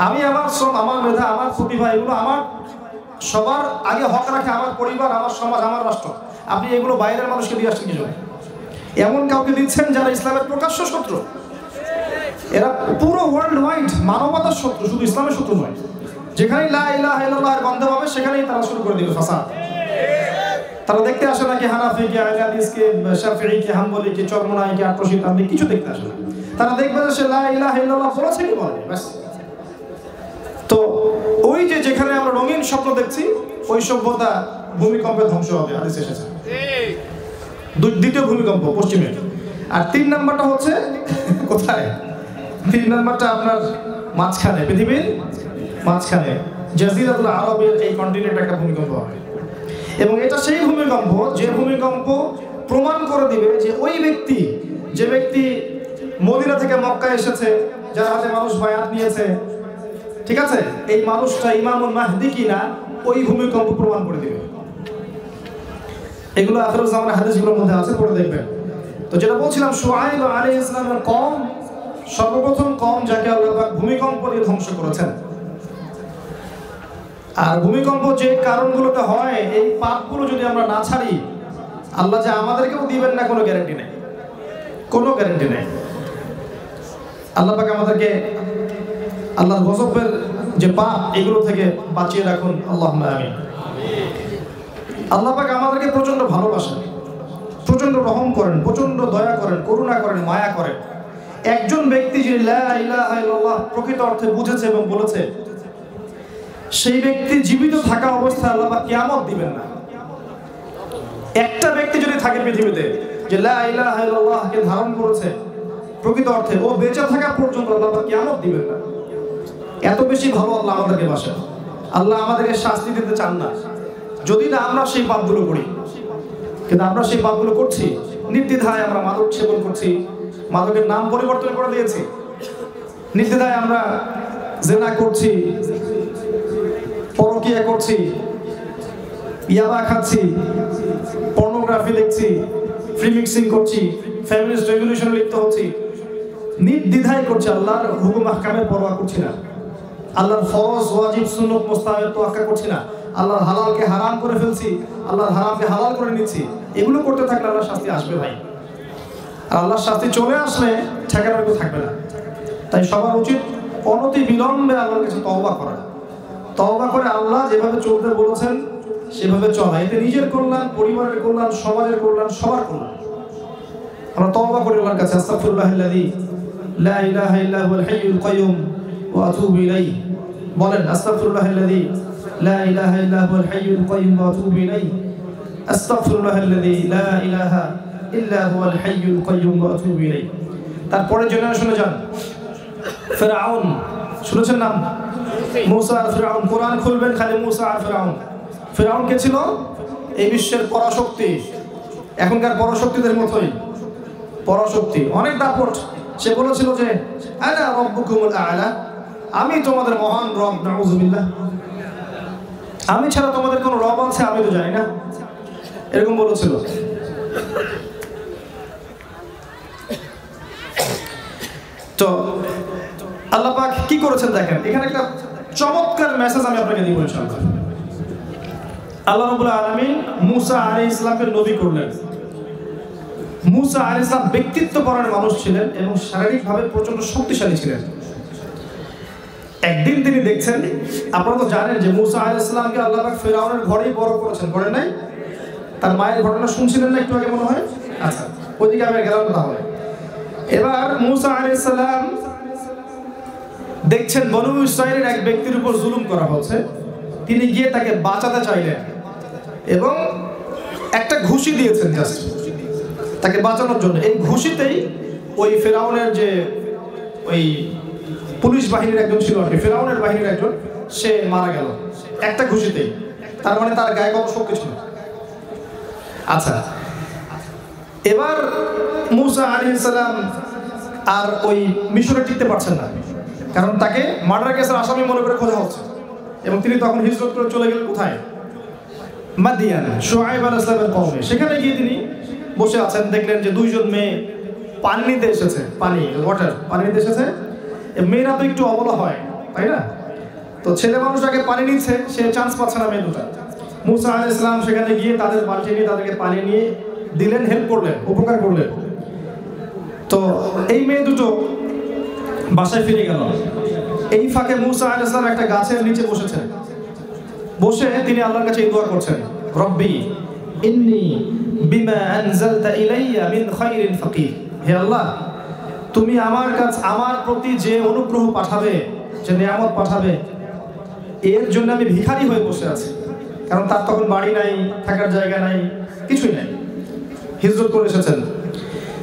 আমি আমার শ্রম, আমার মেধা, আমার প্রতিভা, এগুলো আমার সবার আগে হক রাখে আমার পরিবার, আমার সমাজ, আমার রাষ্ট্র। আপনি এগুলো বাইরের মানুষকে দিয়ে আসছেন কি জন্য? এমন কাউকে দিচ্ছেন যারা ইসলামের প্রকাশ্য শত্রু। এরা পুরো ওয়ার্ল্ড ওয়াইড মানবতার শত্রু, শুধু ইসলামের শত্রু নয়। যেখানেই লা ইলাহা ইল্লাল্লাহর গন্ধ পাবে সেখানেই তারা শুরু করে দিবে ফাসাদ। তারা দেখতে আসে না কি হানাফি কে, আহলে হাদিস কে, শাফিঈ কে, হাম্বলি কে, চরমনাই কে, আটরশি তাবলিগ, কিছু দেখতে আসে না। তারা দেখবে যে সে লা ইলাহা ইল্লাল্লাহ বলেছে কি বলে, ব্যাস। তো ওই যে যেখানে আমরা রঙিন স্বপ্ন দেখছি, ওই সভ্যতা ভূমিকম্পে ধ্বংস হবে, হাদিসে এসেছে। দ্বিতীয় ভূমিকম্প পশ্চিমে। আর 3 নাম্বারটা হচ্ছে কোথায়? 3 নাম্বারটা আপনার মাঝখানে, পৃথিবীর মাঝখানে জাজিরাতুল আরবের এই কন্টিনেন্টে একটা ভূমিকম্প হবে। এবং এটা সেই ভূমিকম্প যে ভূমিকম্প প্রমাণ করে দিবে যে ওই ব্যক্তি, যে ব্যক্তি মদিনা থেকে মক্কায় এসেছে, যার হাতে মানুষ বায়াত নিয়েছে, ঠিক আছে, এই মানুষটা ইমামুল মাহদি কিনা, ওই ভূমিকম্প প্রমাণ করে দিবে। এগুলো আখিরুল জামানের হাদিসগুলোর মধ্যে আছে, পড়ে দেখবেন। তো যেটা বলছিলাম, শুআয়ব আলাইহিস সালামের কওম সর্বপ্রথম কওম যাকে আল্লাহ পাক ভূমিকম্প দিয়ে ধ্বংস করেছেন। আর ভূমিকম্প যে কারণগুলোতে হয়, এই পাপগুলো যদি আমরা না ছাড়ি, আল্লাহ যে আমাদেরকেও দিবেন না কোনো গ্যারান্টি নেই, কোনো গ্যারান্টি নেই। আল্লাহ পাক আমাদেরকে আল্লাহর গজবের যে পাপ, এগুলো থেকে বাঁচিয়ে রাখুন, আল্লাহুম্মা আমিন। আল্লাহ পাক আমাদেরকে প্রচন্ড ভালোবাসেন, প্রচন্ড রহম করেন, প্রচন্ড দয়া করেন, করুণা করেন, মায়া করেন। একজন ব্যক্তি যে লা ইলাহা ইল্লাল্লাহ প্রকৃত অর্থে বুঝেছে এবং বলেছে, সেই ব্যক্তি জীবিত থাকা অবস্থায় আল্লাহ পাক কিয়ামত দিবেন না। একটা ব্যক্তি যদি থাকে পৃথিবীতে যে লা ইলাহা ইল্লাল্লাহকে ধারণ করেছে প্রকৃত অর্থে, ও বেঁচে থাকা পর্যন্ত আল্লাহ পাক কিয়ামত দিবেন না। এত বেশি ভালো আল্লাহ আমাদেরকে বাসেন। আল্লাহ আমাদেরকে শাস্তি দিতে চান না, যদি না আমরা সেই পাপগুলো করি। কিন্তু আমরা সেই পাপগুলো করছি, নির্দ্বিধায় আমরা মাদক সেবন করছি, মাদকের নাম পরিবর্তন করে দিয়েছি, নির্দ্বিধায় আমরা জিনা করছি, পরকীয়া করছি, ইয়াবা খাচ্ছি, পর্নোগ্রাফি দেখছি, ফ্রি মিক্সিং করছি, ফেমিনিস্ট রেভলিউশনে লিপ্ত হচ্ছি, নির্দ্বিধায় করছি। আল্লাহর হুকুম আহকামের পরোয়া করছি না, আল্লাহর ফরজ ওয়াজিব সুন্নাত মুস্তাহাবের তোয়াক্কা করছি না, আল্লাহর হালালকে হারাম করে ফেলছি, আল্লাহর হারামকে হালাল করে নিচ্ছি। এগুলো করতে থাকলে আল্লাহর শাস্তি আসবে ভাই। আর আল্লাহর শাস্তি চলে আসলে ঠেকানোর কেউ থাকবে না। তাই সবার উচিত অনতি বিলম্বে আল্লাহর কাছে তওবা করা। তওবা করে আল্লাহ যেভাবে চলতে বলেছেন সেভাবে চলা। এতে নিজের কল্যাণ, পরিবারের কল্যাণ, সমাজের কল্যাণ, সবার কল্যাণ। আমরা তওবা করি আল্লাহর কাছে, আস্তাগফিরুল্লাহাল্লাযী লা ইলাহা ইল্লা হুয়াল হাইয়ুল কাইয়্যুম ওয়া আতুবু ইলাইহি। বলেন আস্তাগফিরুল্লাহাল্লাযী লা ইলাহা ইল্লা হুয়াল হাইয়ুল কাইয়্যুম ওয়া আতুবু ইলাইহি। আস্তাগফিরুল্লাহাল্লাযী লা ইলাহা ইল্লা হুয়াল হাইয়ুল কাইয়্যুম ওয়া আতুবু ইলাইহি। তারপরে জেনারেশনে যান, ফিরআউন শুনেছেন নাম? মুসা আর ফিরআউন। কোরআন খুলবেন খালি মুসা আর ফিরআউন। ফিরআউন কে ছিল? এই বিশ্বের পরাশক্তি, এখনকার পরাশক্তিদের মতোই পরাশক্তি, অনেক দাপট। সে বলেছিল যে আনা রাব্বুকুমুল আ'লা, আমি তোমাদের মহান রব। নাউযুবিল্লাহ, আমি ছাড়া তোমাদের কোনো রব আছে আমি তো জানি না, এরকম বলেছিল। তো আল্লাহ পাক কি করেছেন দেখেন, এখানে একটা চমৎকার মেসেজ আমি আপনাকে দিব ইনশাআল্লাহ। আল্লাহ রাব্বুল আলামিন মুসা আলাইহিস সালামকে নবী করলেন। মুসা আলাইহিস সালাম ব্যক্তিত্বপরায়ণ মানুষ ছিলেন এবং শারীরিকভাবে প্রচন্ড শক্তিশালী ছিলেন। একদিন তিনি দেখছেন, আপনারা তো জানেন যে মুসা আলাইহিস সালামকে আল্লাহ পাক ফিরআউনের ঘরেই বড় করেছেন, করেন নাই? তার মায়ের ঘটনা শুনছিলেন না একটু আগে মনে হয়? আচ্ছা, ওইদিকে আমি গেলাম তাহলে। এবার মুসা আলাইহিস সালাম দেখছেন বনু ইসরাইলের এক ব্যক্তির উপর জুলুম করা হচ্ছে। তিনি গিয়ে তাকে বাঁচাতে চাইলেন এবং একটা ঘুষি দিয়েছেন জাস্ট তাকে বাঁচানোর জন্য। এই ঘুষিতেই ওই ফিরআউনের যে ওই পুলিশ বাহিনীর একজন ছিল আর কি, ফিরআউনের বাহিনীর একজন, সে মারা গেল একটা ঘুষিতেই। তার মানে তার গায়ে কত শক্তি ছিল। আচ্ছা, এবার মুসা আলাইহিস সালাম আর ওই মিশরে টিকতে পারছেন না, কারণ তাকে মার্ডার কেসের আসামি মনে করে খোঁজা হচ্ছে। এবং তিনি তখন হিজরত করে চলে গেলেন কোথায়? মাদিয়ান, শুআয়ব আলাইহিস সালামের কওমে। সেখানে গিয়ে তিনি বসে আছেন, দেখলেন যে দুইজন মেয়ে পানি নিতে এসেছে, পানি নিতে এসেছে। মেয়েরা তো একটু অবলা হয়, তাই না? তো ছেলে মানুষ আগে পানি নিচ্ছে, সে চান্স পাচ্ছে না মেয়ে দুটা। মুসা আলাইহিস সালাম সেখানে গিয়ে তাদের বালতি নিয়ে তাদেরকে পানি নিয়ে দিলেন, হেল্প করলেন, উপকার করলেন। তো এই মেয়ে দুটো বাসায় ফিরে গেল। এই ফাঁকে মুসা আলাইহিস সালাম একটা গাছের নিচে বসেছেন। বসে তিনি আল্লাহর কাছে এই দোয়া করছেন, রব্বি ইন্নী বিমা আনজালতা ইলাইয়া মিন খায়রিন ফাকির। হে আল্লাহ, তুমি আমার প্রতি যে অনুগ্রহ পাঠাবে, যে নিয়ামত পাঠাবে, এর জন্য আমি ভিখারি হয়ে বসে আছি। কারণ তার তখন বাড়ি নাই, থাকার জায়গা নাই, কিছুই নাই, হিজরত করে এসেছেন।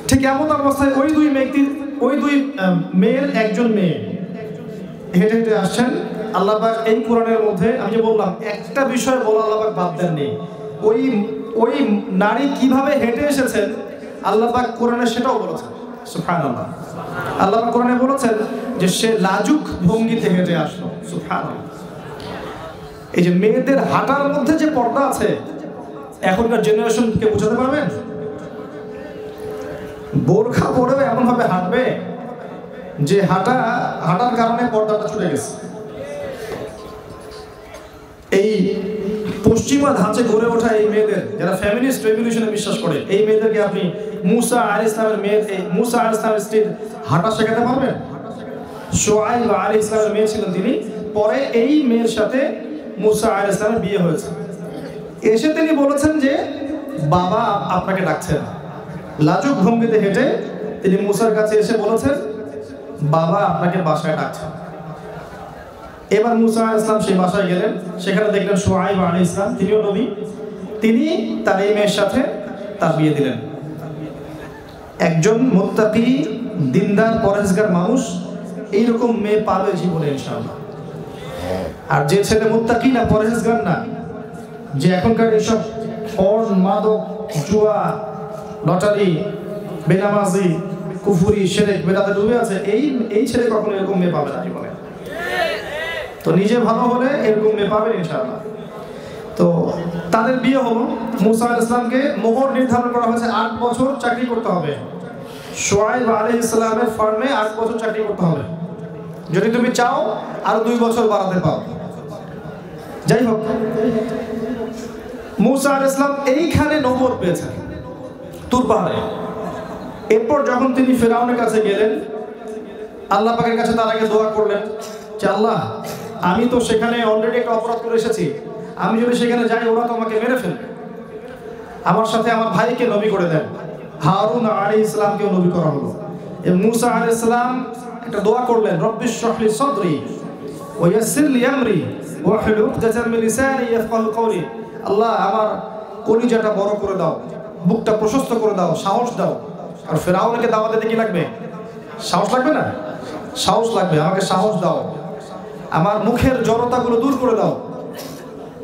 ঠিক এমন অবস্থায় ওই দুই মেয়ের একজন মেয়ে হেঁটে হেঁটে আসছেন। আল্লাহ পাক এই কোরআনের মধ্যে, আমি যে বললাম একটা বিষয় বলা আল্লাহ পাক বাদ দেননি, ওই নারী কিভাবে হেঁটে এসেছেন আল্লাহ পাক কোরআনে সেটাও বলেছেন। সুবহানাল্লাহ। আল্লাহ পাক কোরআনে বলেছেন যে সে লাজুক ভঙ্গিতে হেঁটে আসলো। সুবহানাল্লাহ। এই যে মেয়েদের হাঁটার মধ্যে যে পর্দা আছে, এখনকার জেনারেশনকে বোঝাতে পারবেন? বোরখা পরেও এমন ভাবে হাঁটবে যে হাঁটার কারণে পর্দাটা ছুটে গেছে। এই পশ্চিমা ধাঁচে গড়ে ওঠা এই মেয়েদের, যারা ফেমিনিস্ট রেভলিউশনে বিশ্বাস করে, এই মেয়েদেরকে আপনি মুসা আলাইহিস সালামের মুসা আলাইহিস সালামের স্ত্রীর হাঁটা শেখাতে পারবেন? শুআয়ব আলাইহিস সালামের মেয়ে ছিলেন তিনি। পরে এই মেয়ের সাথে মুসা আলাইহিস সালামের বিয়ে হয়েছে। এসে তিনি বলেছেন যে বাবা আপনাকে ডাকছেন। লাজুক ভঙ্গিতে হেঁটে তিনি মুসার কাছে এসে বলেছেন, বাবা আপনাকে বাসায় ডাকছেন। এবার মুসা আলাইহিস সালাম সেই বাসায় গেলেন। সেখানে দেখলেন শুআয়ব আলাইহিস সালাম, তিনিও নবী। তিনি তার এই মেয়ের সাথে তার বিয়ে দিলেন। একজন মুত্তাকি, দিনদার, পরহেজগার মানুষ এইরকম মেয়ে পাবে জীবনে ইনশাআল্লাহ। আর যে ছেলে মুত্তাকি না, পরহেজগার না, যে এখনকার এইসব পর্ন, মাদক, জুয়া, লটারি, বেনামাজি, কুফরি, শিরক, বেদাতে ডুবে আছে, এই ছেলে কখনো এরকম মেয়ে পাবে না জীবনে। তো নিজে ভালো হলে এরকম মেয়ে পাবে ইনশাআল্লাহ। তো তাদের বিয়ে হলো। মুসা আলাইহিস সালামকে মোহর নির্ধারণ করা হয়েছে 8 বছর চাকরি করতে হবে। শুআয়ব আলাইহিস সালামের ফার্মে 8 বছর চাকরি করতে হবে। যদি তুমি চাও আরো 2 বছর বাড়াতে পারো। যাই হোক, মুসা আলাইহিস সালাম এইখানে নবুয়ত পেয়েছেন, তুর পাহাড়ে। এরপর যখন তিনি ফিরআউনের কাছে গেলেন, আল্লাহ পাকের কাছে তার আগে দোয়া করলেন যে আল্লাহ, আমি তো সেখানে অলরেডি একটা অপরাধ করে এসেছি, আমি যদি সেখানে যাই ওরা তো আমাকে মেরে ফেলবে। আমার সাথে আমার ভাইকে নবী করে দেন। হারুন আলাইহিস সালামকেও নবী করা হলো। এবং মুসা আলাইহিস সালাম একটা দোয়া করলেন, রব্বিশ শরহ লি সাদরি ওয়া ইয়াসসির লি আমরি ওয়াহলুল উকদাতাম মিন লিসানি ইয়াফকাহু কওলি। আল্লাহ, আমার কলিজাটা বড় করে দাও, বুকটা প্রশস্ত করে দাও, সাহস দাও। আর ফিরআউনকে দাওয়াত দিতে কি লাগবে? সাহস লাগবে না? সাহস লাগবে। আমাকে সাহস দাও, আমার মুখের জড়তাগুলো দূর করে দাও,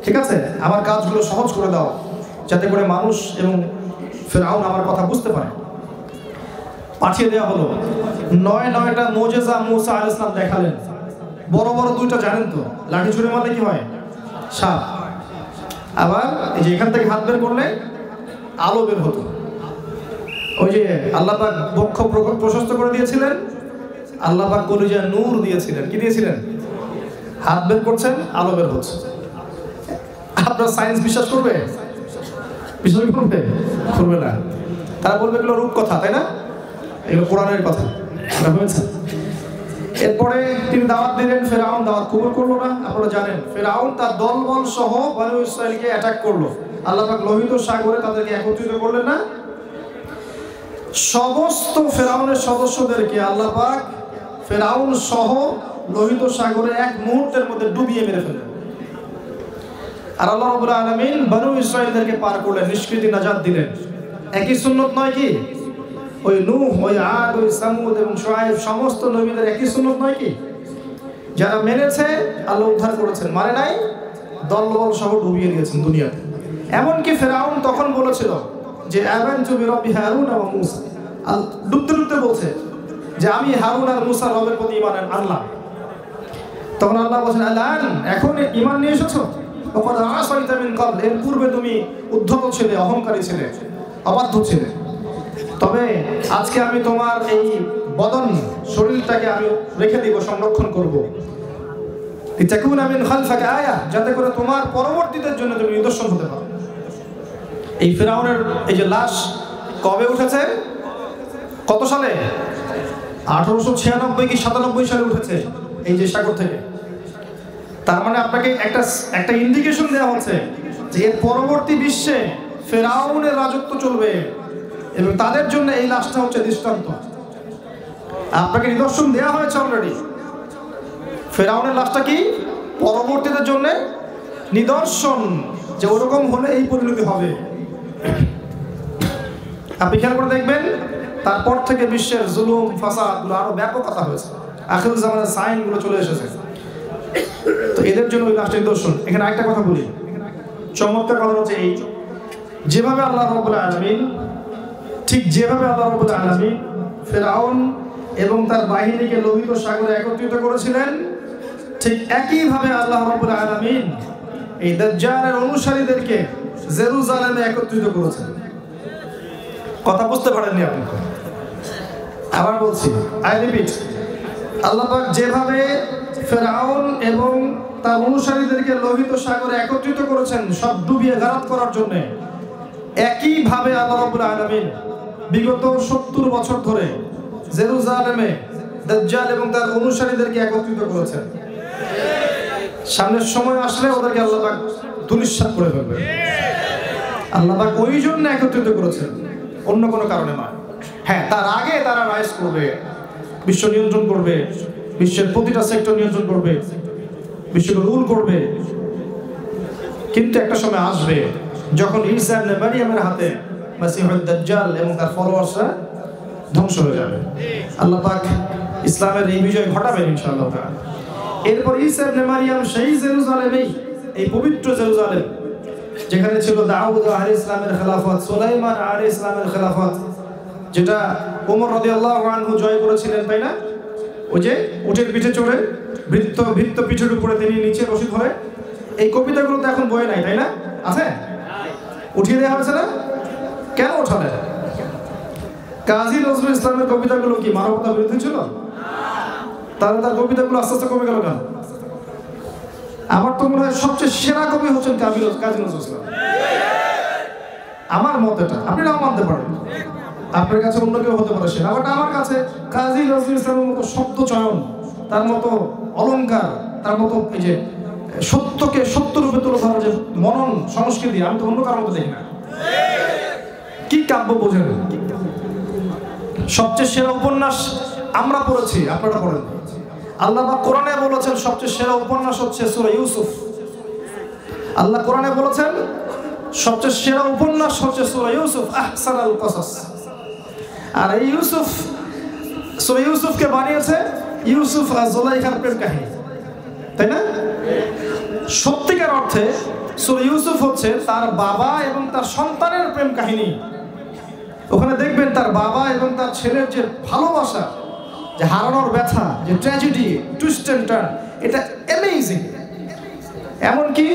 ঠিক আছে? আমার কাজগুলো সহজ করে দাও, যাতে করে মানুষ এবং ফিরআউন আমার কথা বুঝতে পারে। পাঠিয়ে দেওয়া হলো। 9টা মুজিজা মুসা আলাইহিস সালাম দেখালেন। বড় বড় 2টা জানেন তো, লাঠি ছুঁড়ে মারলে কি হয়? সাপ। আবার এই যে এখান থেকে হাত বের করলে আলো বের হতো। ওই যে আল্লাহ পাক বক্ষ প্রশস্ত করে দিয়েছিলেন, আল্লাহ পাক কলিজায় নূর দিয়েছিলেন। কি দিয়েছিলেন? হাত বের করছেন, আলো বের হচ্ছে। আপনার সায়েন্স বিশ্বাস করবে? বিশ্বাস করবে? করবে না। তারা বলবে এগুলো রূপকথা, তাই না? এগুলো কোরআনের কথা। এরপরে তিনি দাওয়াত দিলেন, ফেরাউন দাওয়াত কবুল করলো না। আপনারা জানেন ফেরাউন তার দলবল সহ বনী ইসরাইলকে অ্যাটাক করলো। আল্লাহ পাক লোহিত সাগরে তাদেরকে একত্রিত করলেন না? সমস্ত ফেরাউনের সদস্যদেরকে আল্লাহ পাক ফেরাউন সহ লোহিত সাগরে এক মুহূর্তের মধ্যে ডুবিয়ে মেরে ফেললেন। আর আল্লাহ রাব্বুল আলামিন বনী ইসরাইলদেরকে পার করলেন, নিষ্কৃতি নাজাত দিলেন। একই সুন্নত নয় কি? ওই নূহ, ওই আদ, ওই সামুদ এবং শুআয়ব সমস্ত নবীদের একই সুন্নত নয় কি? যারা মেনেছে আল্লাহ উদ্ধার করেছেন, মানে নাই দলবল সহ ডুবিয়ে দিয়েছেন দুনিয়াতে। এমনকি ফেরাউন তখন বলেছিল যে আমানতু বিরাব্বি হারুন ওয়া মূসা, ডুবতে ডুবতে বলছে যে আমি হারুন আর মূসার রবের প্রতি ঈমান আনলাম। তখন আল্লাহ বলেন আলান, এখন ঈমান নিয়ে এসেছো? ওয়াকাদ আসাইতা মিন ক্বাবল, এর পূর্বে তুমি উদ্ধত ছিলে, অহংকারী ছিলে, অবাধ্য ছিলে। তবে আজকে আমি তোমার এই বদন শরীরটাকে আমি রেখে দিব, সংরক্ষণ করব। লিতাকুনা মিন খালফাকা আয়া, যাতে করে তোমার পরবর্তীদের জন্য তুমি নিদর্শন হতে পারো। এই ফিরআউনের এই যে লাশ কবে উঠেছে? কত সালে? 1896 কি 97 সালে উঠেছে এই যে সাগর থেকে। তার মানে আপনাকে একটা ইন্ডিকেশন দেওয়া হচ্ছে যে এর পরবর্তী বিশ্বে ফেরাউনের রাজত্ব চলবে এবং তাদের জন্য এই লাশটা হচ্ছে দৃষ্টান্ত। আপনাকে নিদর্শন দেওয়া হয়েছে অলরেডি। ফেরাউনের লাশটা কি পরবর্তীদের জন্য নিদর্শন, যে ওরকম হলে এই পরিণতি হবে। আপনি খেয়াল করে দেখবেন তারপর থেকে বিশ্বের জুলুম ফাসাদগুলো আরো ব্যাপকতা হয়েছে, আখিরুল জামানের সাইনগুলো চলে এসেছে। তো এদের জন্য ওই লাশটা নিদর্শন। এখানে আরেকটা কথা বলি, চমৎকার কথা হচ্ছে এই, যেভাবে আল্লাহ রাব্বুল আলামিন ফেরাউন এবং তার বাহিনীকে লোহিত সাগরে একত্রিত করেছিলেন, ঠিক একইভাবে আল্লাহ রাব্বুল আলামিন এই দাজ্জালের অনুসারীদেরকে জেরুজালেমে একত্রিত করেছেন। কথা বুঝতে পারেননি আপনি? আবার বলছি, আই রিপিট, আল্লাহ পাক যেভাবে ফেরাউন এবং তার অনুসারীদেরকে লোহিত সাগরে একত্রিত করেছেন সব ডুবিয়ে গারাত করার জন্য, একইভাবে আল্লাহ রাব্বুল আলামিন বিগত 70 বছর ধরে জেরুজালেমে দাজ্জাল এবং তার অনুসারীদেরকে একত্রিত করেছেন। সামনের সময় আসলে ওদেরকে আল্লাহ পাক ধূলিসাৎ করে ফেলবে। আল্লাহ পাক ওই জন্য একত্রিত করেছেন, অন্য কোনো কারণে নয়। হ্যাঁ, তার আগে তারা রাইজ করবে, বিশ্ব নিয়ন্ত্রণ করবে, বিশ্বের প্রতিটা সেক্টর নিয়ন্ত্রণ করবে, বিশ্বকে রুল করবে। কিন্তু একটা সময় আসবে যখন ঈসা ইবনে মারইয়ামের হাতে মাসিহুদ দাজ্জাল এবং তার ফলোয়ার্সরা ধ্বংস হয়ে যাবে। আল্লাহ পাক ইসলামের এই বিজয় ঘটাবেন ইনশাআল্লাহ তাআলা। এরপর ঈসা ইবনে মারইয়াম সেই জেরুজালেমেই, এই পবিত্র জেরুজালেম যেখানে ছিল দাউদ আলাইহিস সালামের খেলাফত, সুলাইমান আলাইহিস সালামের খেলাফত, যেটা ওমর রাদিয়াল্লাহু আনহু জয় করেছিলেন, তাই না? ওই যে উটের পিঠে চড়ে ভৃত্য পিঠের উপরে তিনি নিচে রশি ধরে, এই কবিতাগুলো তো এখন বইয়ে নাই, তাই না? আছে? উঠিয়ে দেওয়া হয়েছে না? কেন ওঠালেন? কাজী নজরুল ইসলামের কবিতাগুলো কি মানবতা বিরোধী ছিল? তাহলে তার কবিতাগুলো আস্তে আস্তে কমে গেল কেন? আমার তো মনে হয় সবচেয়ে সেরা কবি হচ্ছেন কাজী নজরুল ইসলাম, আমার মত এটা। আপনি নাও মানতে পারেন, আপনার কাছে অন্য কেউ হতে পারে সেরা, বাট আমার কাছে কাজী নজরুল ইসলামের মতো শব্দ চয়ন, তার মতো অলংকার, তার মতো এই যে সত্যকে সত্য রূপে তুলে ধরার যে মনন সংস্কৃতি, আমি তো অন্য কারোর মতো দেখি না। কি কাব্য বোঝেন? সবচেয়ে সেরা উপন্যাস আমরা পড়েছি, আপনারা পড়েন। আল্লাহ পাক কোরআনে বলেছেন সবচেয়ে সেরা উপন্যাস হচ্ছে সূরা ইউসুফ। আল্লাহ কোরআনে বলেছেন সবচেয়ে সেরা উপন্যাস হচ্ছে সূরা ইউসুফ, আহসানুল কসাস। আর এই সূরা ইউসুফকে বানিয়েছে ইউসুফ আর জুলাইখার প্রেম কাহিনী, তাই না? সত্যিকার অর্থে সূরা ইউসুফ হচ্ছে তার বাবা এবং তার সন্তানের প্রেম কাহিনী। ওখানে দেখবেন তার বাবা এবং তার ছেলের যে ভালোবাসা, যে হারানোর ব্যথা, যে ট্র্যাজেডি, টুইস্ট এন্ড টার্ন, এটা অ্যামেজিং। এমনকি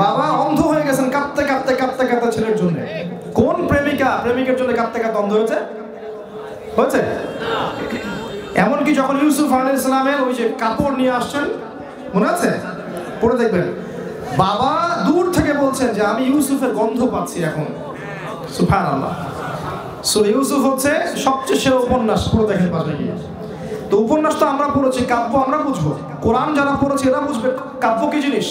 বাবা অন্ধ হয়ে গেছেন কাঁদতে কাঁদতে কাঁদতে কাঁদতে ছেলের জন্য। কোন প্রেমিকের জন্য কাঁদতে কাঁদতে অন্ধ হয়েছে? এমনকি যখন ইউসুফ আলাইহিস সালামের ওই যে কাপড় নিয়ে আসছেন, মনে আছে? পড়ে দেখবেন, বাবা দূর থেকে বলছেন যে আমি ইউসুফের গন্ধ পাচ্ছি এখন। সুবহানাল্লাহ। সূরা ইউসুফ হচ্ছে সবচেয়ে সেরা উপন্যাস, পড়ে দেখেন পাশে গিয়ে। তো উপন্যাস তো আমরা পড়েছি, কাব্য আমরা বুঝবো। কোরআন যারা পড়েছে এরা বুঝবে কাব্য কি জিনিস।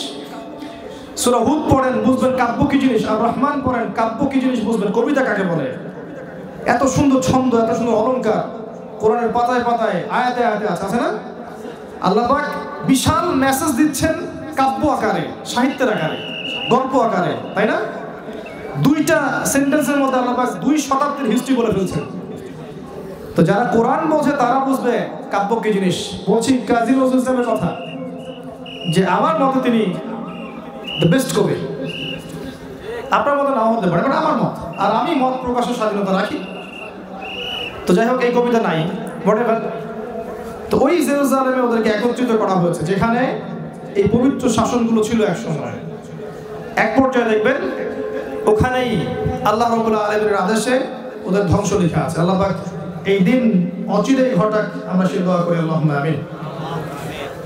সূরা হুদ পড়েন, বুঝবেন কাব্য কি জিনিস। আর রহমান পড়েন, কাব্য কি জিনিস বুঝবেন, কবিতা কাকে বলে। এত সুন্দর ছন্দ, এত সুন্দর অলংকার কোরআনের পাতায় পাতায়, আয়াতে আয়াতে আছে না? আল্লাহ পাক বিশাল মেসেজ দিচ্ছেন কাব্য আকারে, সাহিত্যের আকারে, গল্প আকারে, তাই না? দুইটা সেন্টেন্সের মধ্যে আল্লাহ পাক 2 শতাব্দীর হিস্ট্রি বলে ফেলছেন। তো যারা কোরআন বোঝে তারা বুঝবে কাব্য কি জিনিস। বলছি কাজী নজরুল ইসলামের কথা, যে আমার মতে তিনি দ্য বেস্ট কবি। আপনার মতে নাও হতে পারে, বাট আমার মত, আর আমি মত প্রকাশের স্বাধীনতা রাখি। তো যাই হোক, এই কবিতা নাই, হোয়াটএভার। তো ওই জেরুজালেমে ওদেরকে একত্রিত করা হয়েছে, যেখানে এই পবিত্র শাসনগুলো ছিল এক সময়। এক পর্যায়ে দেখবেন ওখানেই আল্লাহ রাব্বুল আলামিনের আদেশে ওদের ধ্বংস লেখা আছে। আল্লাহ পাক এই দিন অচিরেই ঘটাক, আমরা সেই দোয়া করি, আল্লাহুম্মা আমিন।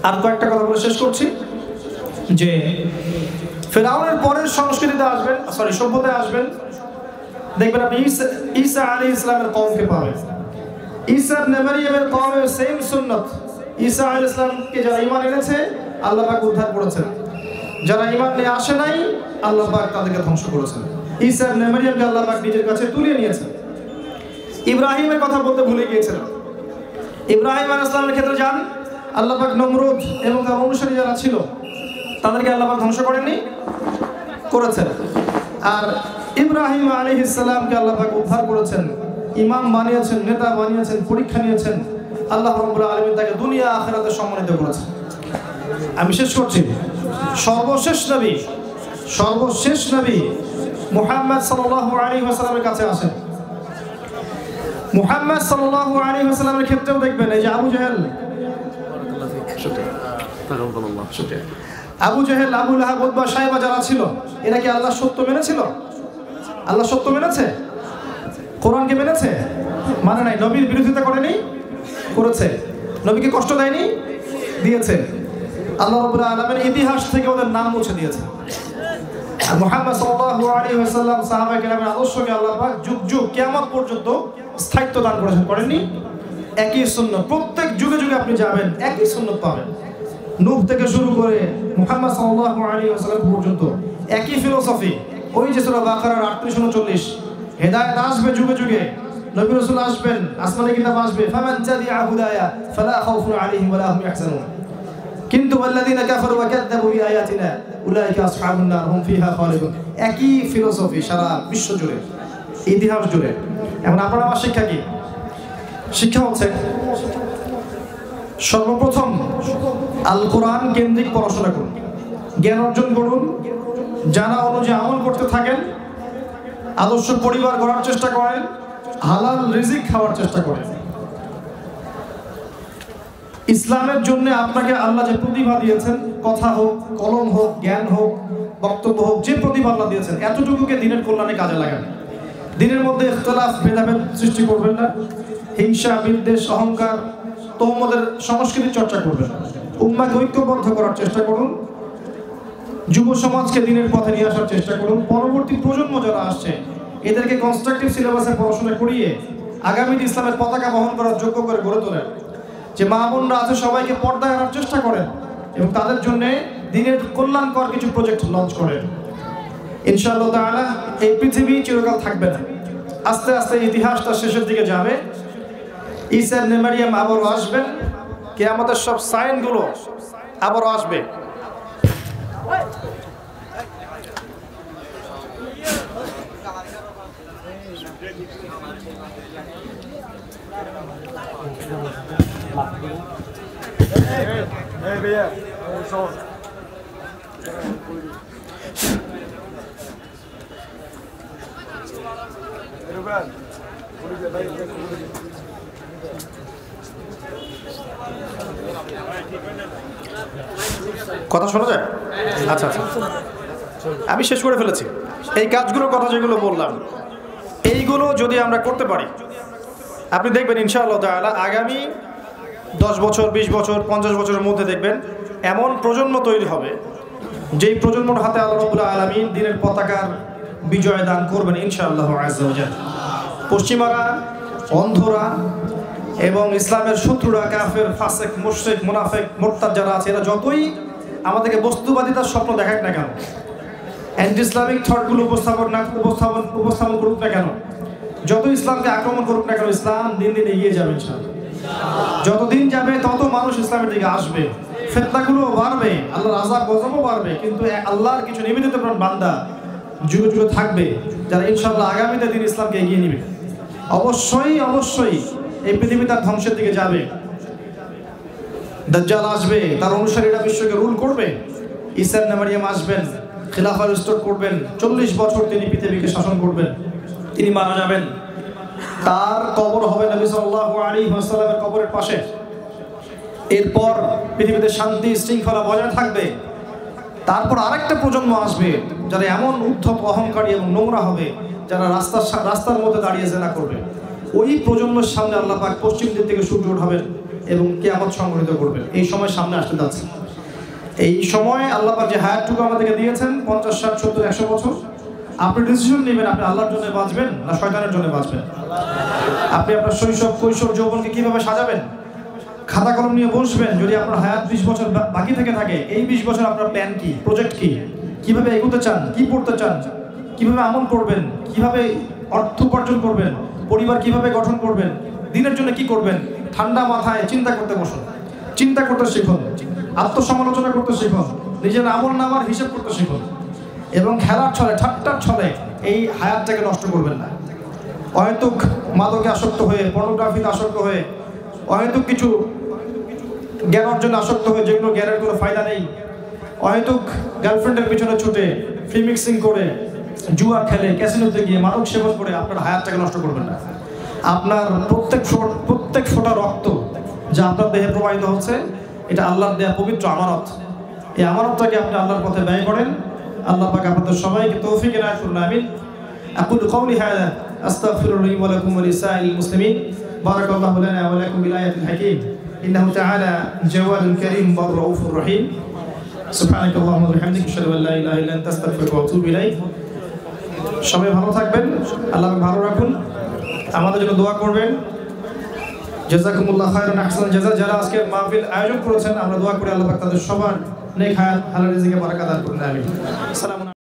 আর কয়েকটা কথা বলে শেষ করছি, যে ফেরাউনের পরের সংস্কৃতিতে আসবেন, সভ্যতায় আসবেন, দেখবেন আপনি ঈসা আলাইহিস সালামের কওমকে পাবেন। ঈসা ইবনে মারইয়ামের কওমের সেম সুন্নাত। ঈসা আলাইহিস সালামকে যারা ঈমান এনেছে আল্লাহ পাক উদ্ধার করেছেন, যারা ঈমান নিয়ে আসে নাই আল্লাহ পাক তাদেরকে ধ্বংস করেছেন। ঈসা ইবনে মারইয়ামকে আল্লাহ পাক নিজের কাছে তুলে নিয়েছেন। ইব্রাহিমের কথা বলতে ভুলে গিয়েছিলাম। ইব্রাহিম আলাইহিস সালামের ক্ষেত্রে যান, আল্লাহ পাক নমরুদ এবং তার অনুসারী যারা ছিল তাদেরকে আল্লাহ পাক ধ্বংস করেননি, করেছেন। আর ইব্রাহিম আলাইহিস সালামকে আল্লাহ পাক উদ্ধার করেছেন, ইমাম বানিয়েছেন, নেতা বানিয়েছেন, পরীক্ষা নিয়েছেন। আল্লাহ রাব্বুল আলামিন তাকে দুনিয়া আখিরাতে সম্মানিত করেছেন। আমি শেষ করছি, সর্বশেষ নবী মুহাম্মদ সাল্লাল্লাহু আলাইহি ওয়াসাল্লামের কাছে আসেন। মুহাম্মদ সাল্লাল্লাহু আলাইহি ওয়াসাল্লামের ক্ষেত্রেও দেখবেন এই যে আবু জেহেল, আবু লাহাব, উতবা, সাইবা যারা ছিল, এরা কি আল্লাহ সত্য মেনেছিল? আল্লাহ সত্য মেনেছে? কোরআনকে মেনেছে? মানে নাই। নবীর বিরোধিতা করেনি? করেছে। নবীকে কষ্ট দেয়নি? দিয়েছে। আল্লাহ রাব্বুল আলামিন ইতিহাস থেকে ওদের নাম মুছে দিয়েছে। আর মুহাম্মদ সাল্লাল্লাহু আলাইহি ওয়াসাল্লাম সাহাবায়ে কেরামের আদর্শকে আল্লাহ পাক যুগ যুগ কিয়ামত পর্যন্ত স্থায়িত্ব দান করেছেন, করেননি? একই সুন্নাত, প্রত্যেক যুগে যুগে আপনি যাবেন একই সুন্নাত পাবেন। নূহ থেকে শুরু করে মুহাম্মদ সাল্লাল্লাহু আলাইহি ওয়াসাল্লাম পর্যন্ত একই ফিলোসফি। ওই যে সূরা বাকারার 38-39, হেদায়েত আসবে যুগে যুগে, নবী রাসূল আসবেন, আসমানি কিতাব আসবে। ফামান তাবিআ হুদায়া ফালা খাউফুন আলাইহিম ওয়া লা হুম ইয়াহজানুন। কিন্তু ওয়াল্লাযীনা কাফারু ওয়া কাযযাবু বিআয়াতিনা উলাইকা আসহাবুন নার হুম ফিহা খালিদুন। একই ফিলোসফি সারা বিশ্ব জুড়ে, ইতিহাস জুড়ে। এখন আপনার আমার শিক্ষা কি? শিক্ষা হচ্ছে সর্বপ্রথম আল কোরআন কেন্দ্রিক পড়াশোনা করুন, জ্ঞান অর্জন করুন, জানা অনুযায়ী আমল করতে থাকেন, আদর্শ পরিবার গড়ার চেষ্টা করেন, হালাল রিজিক খাওয়ার চেষ্টা করেন। ইসলামের জন্য আপনাকে আল্লাহ যে প্রতিভা দিয়েছেন, কথা হোক, কলম হোক, জ্ঞান হোক, বক্তব্য হোক, যে প্রতিভা আল্লাহ দিয়েছেন এতটুকুকে দিনের কল্যাণে কাজে লাগান। দিনের মধ্যে ইখতিলাফ, ভেদাভেদ সৃষ্টি করবেন না। হিংসা, বিদ্বেষ, অহংকার, তোহমতের সংস্কৃতির চর্চা করবেন না। উম্মাহকে ঐক্যবদ্ধ করার চেষ্টা করুন। যুব সমাজকে দিনের পথে নিয়ে আসার চেষ্টা করুন। পরবর্তী প্রজন্ম যারা আসছে এদেরকে কনস্ট্রাকটিভ সিলেবাসে পড়াশোনা করিয়ে আগামীতে ইসলামের পতাকা বহন করার যোগ্য করে গড়ে তোলেন। যে মা বোনরা আছে সবাইকে পর্দায় আনার চেষ্টা করেন এবং তাদের জন্য দিনের কল্যাণকর কিছু প্রজেক্ট লঞ্চ করেন। ইনশাআল্লাহ তাআলা এই পৃথিবী চিরকাল থাকবে না, আস্তে আস্তে ইতিহাসটা শেষের দিকে যাবে। ঈসা ইবনে মারইয়াম আবারও আসবেন, কিয়ামতের সব সাইনগুলো আবারও আসবে। কথা শোনা যায়? আচ্ছা আচ্ছা, আমি শেষ করে ফেলেছি। এই কাজগুলোর কথা যেগুলো বললাম, এইগুলো যদি আমরা করতে পারি, আপনি দেখবেন ইনশাআল্লাহ তাআলা আগামী 10 বছর 20 বছর 50 বছরের মধ্যে দেখবেন এমন প্রজন্ম তৈরি হবে যেই প্রজন্মর হাতে আল্লাহ রাব্বুল আলামিন দ্বীনের পতাকার বিজয় দান করবেন ইনশাআল্লাহ আযজা ওয়া জাল। পশ্চিমারা, অন্ধরা এবং ইসলামের শত্রুরা, কাফের, ফাসিক, মুশরিক, মুনাফিক, মুরতাদ যারা আছে, এরা যতই আমাদেরকে বস্তুবাদিতার স্বপ্ন দেখাক না কেন, অ্যান্টি ইসলামিক থটগুলো উপস্থাপন করুক না কেন, যত ইসলামকে আক্রমণ করুক না কেন, ইসলাম দিন দিন এগিয়ে যাবে ইনশাআল্লাহ। যতদিন যাবে তত মানুষ ইসলামের দিকে আসবে, ফিতনাগুলো বাড়বে, আল্লাহর আযাব গজবও বাড়বে, কিন্তু আল্লাহর কিছু নিবেদিত প্রাণ বান্দা যুগে যুগে থাকবে যারা ইনশাআল্লাহ আগামীতে দিন ইসলামকে এগিয়ে নেবে। অবশ্যই অবশ্যই এই পৃথিবী তার ধ্বংসের দিকে যাবে। দাজ্জাল আসবে, তার অনুসারীরা বিশ্বকে রুল করবে। ঈসা ইবনে মারইয়াম আসবেন, খিলাফা রিস্টোর করবেন, 40 বছর তিনি পৃথিবীকে শাসন করবেন, তিনি মারা যাবেন। তার কবর হবে নবী সাল্লাল্লাহু আলাইহি ওয়াসাল্লামের কবরের পাশে। এরপর পৃথিবীতে শান্তি শৃঙ্খলা বজায় থাকবে। তারপর আরেকটা প্রজন্ম আসবে যারা এমন উদ্ধত, অহংকারী এবং নোংরা হবে, যারা রাস্তার মধ্যে দাঁড়িয়ে জেনা করবে। ওই প্রজন্মের সামনে আল্লাহ পাক পশ্চিম দিক থেকে সূর্য উঠাবেন এবং কিয়ামত সংঘটিত করবেন। এই সময় সামনে আসতে যাচ্ছে। এই সময় আল্লাহ পাক যে হায়াতটুকু আমাদেরকে দিয়েছেন 50, 60, 70, 100 বছর, আপনি ডিসিশন নেবেন আপনি আল্লাহর জন্য বাঁচবেন না শয়তানের জন্য বাঁচবেন। আপনি আপনার শৈশব, কৈশোর, যৌবনকে কিভাবে সাজাবেন, খাতা কলম নিয়ে বসবেন। যদি আপনার হায়াত 20 বছর বাকি থেকে থাকে, এই 20 বছর আপনার প্ল্যান কি, প্রজেক্ট কি, কিভাবে এগোতে চান, কি পড়তে চান, কিভাবে আমল করবেন, কিভাবে অর্থ উপার্জন করবেন, পরিবার কিভাবে গঠন করবেন, দিনের জন্য কি করবেন, ঠান্ডা মাথায় চিন্তা করতে বসুন। চিন্তা করতে শিখুন, আত্মসমালোচনা করতে শিখুন, নিজের আমল নামার হিসাব করতে শিখুন, এবং খেলার ছলে, ঠাট্টার ছলে এই হায়াতটাকে নষ্ট করবেন না। অহেতুক মাদকে আসক্ত হয়ে, পর্নোগ্রাফিতে আসক্ত হয়ে, অহেতুক কিছু জ্ঞান অর্জনে আসক্ত হয়ে যেগুলো জ্ঞানের কোনো ফায়দা নেই, অহেতুক গার্লফ্রেন্ডের পিছনে ছুটে, ফ্রি মিক্সিং করে, জুয়া খেলে, ক্যাসিনোতে গিয়ে মাদক সেবন করে আপনার হায়াতটাকে নষ্ট করবেন না। আপনার প্রত্যেক ফোঁটা রক্ত যা আপনার দেহে প্রবাহিত হচ্ছে, এটা আল্লাহর দেয়া পবিত্র আমানত। এই আমানতটাকে আপনি আল্লাহর পথে ব্যয় করেন। আল্লাহ পাক আপনাদের সবাইকে তৌফিক এনায়েত করুন, আমিন। আকুলু কওলি হাযা আস্তাগফিরুল্লাহ ওয়া লাকুম ওয়া লিসাইরিল মুসলিমিন। বারাকাল্লাহু লানা ওয়া লাকুম বিল আয়াতিল হাকীম। ইন্নাহু তাআলা জাওয়াদুন কারীম ওয়া রাউফুর রহিম। সুবহানাকাল্লাহুম্মা ওয়া বিহামদিকা আশহাদু আল্লা ইলাহা ইল্লা আনতা আস্তাগফিরুকা ওয়া আতুবু ইলাইক। সবাই ভালো থাকবেন, আল্লাহ ভালো রাখুন, আমাদের জন্য দোয়া করবেন। জাযাকুমুল্লাহু খায়রান আহসানাল জাযা। যারা আজকে মাহফিল আয়োজন করেছেন, আমরা দোয়া করি আল্লাহ পাক তাদের সবার নেক হায়াত, হালাল রিজিকে বারাকা দান করুন, আমিন। আসসালামু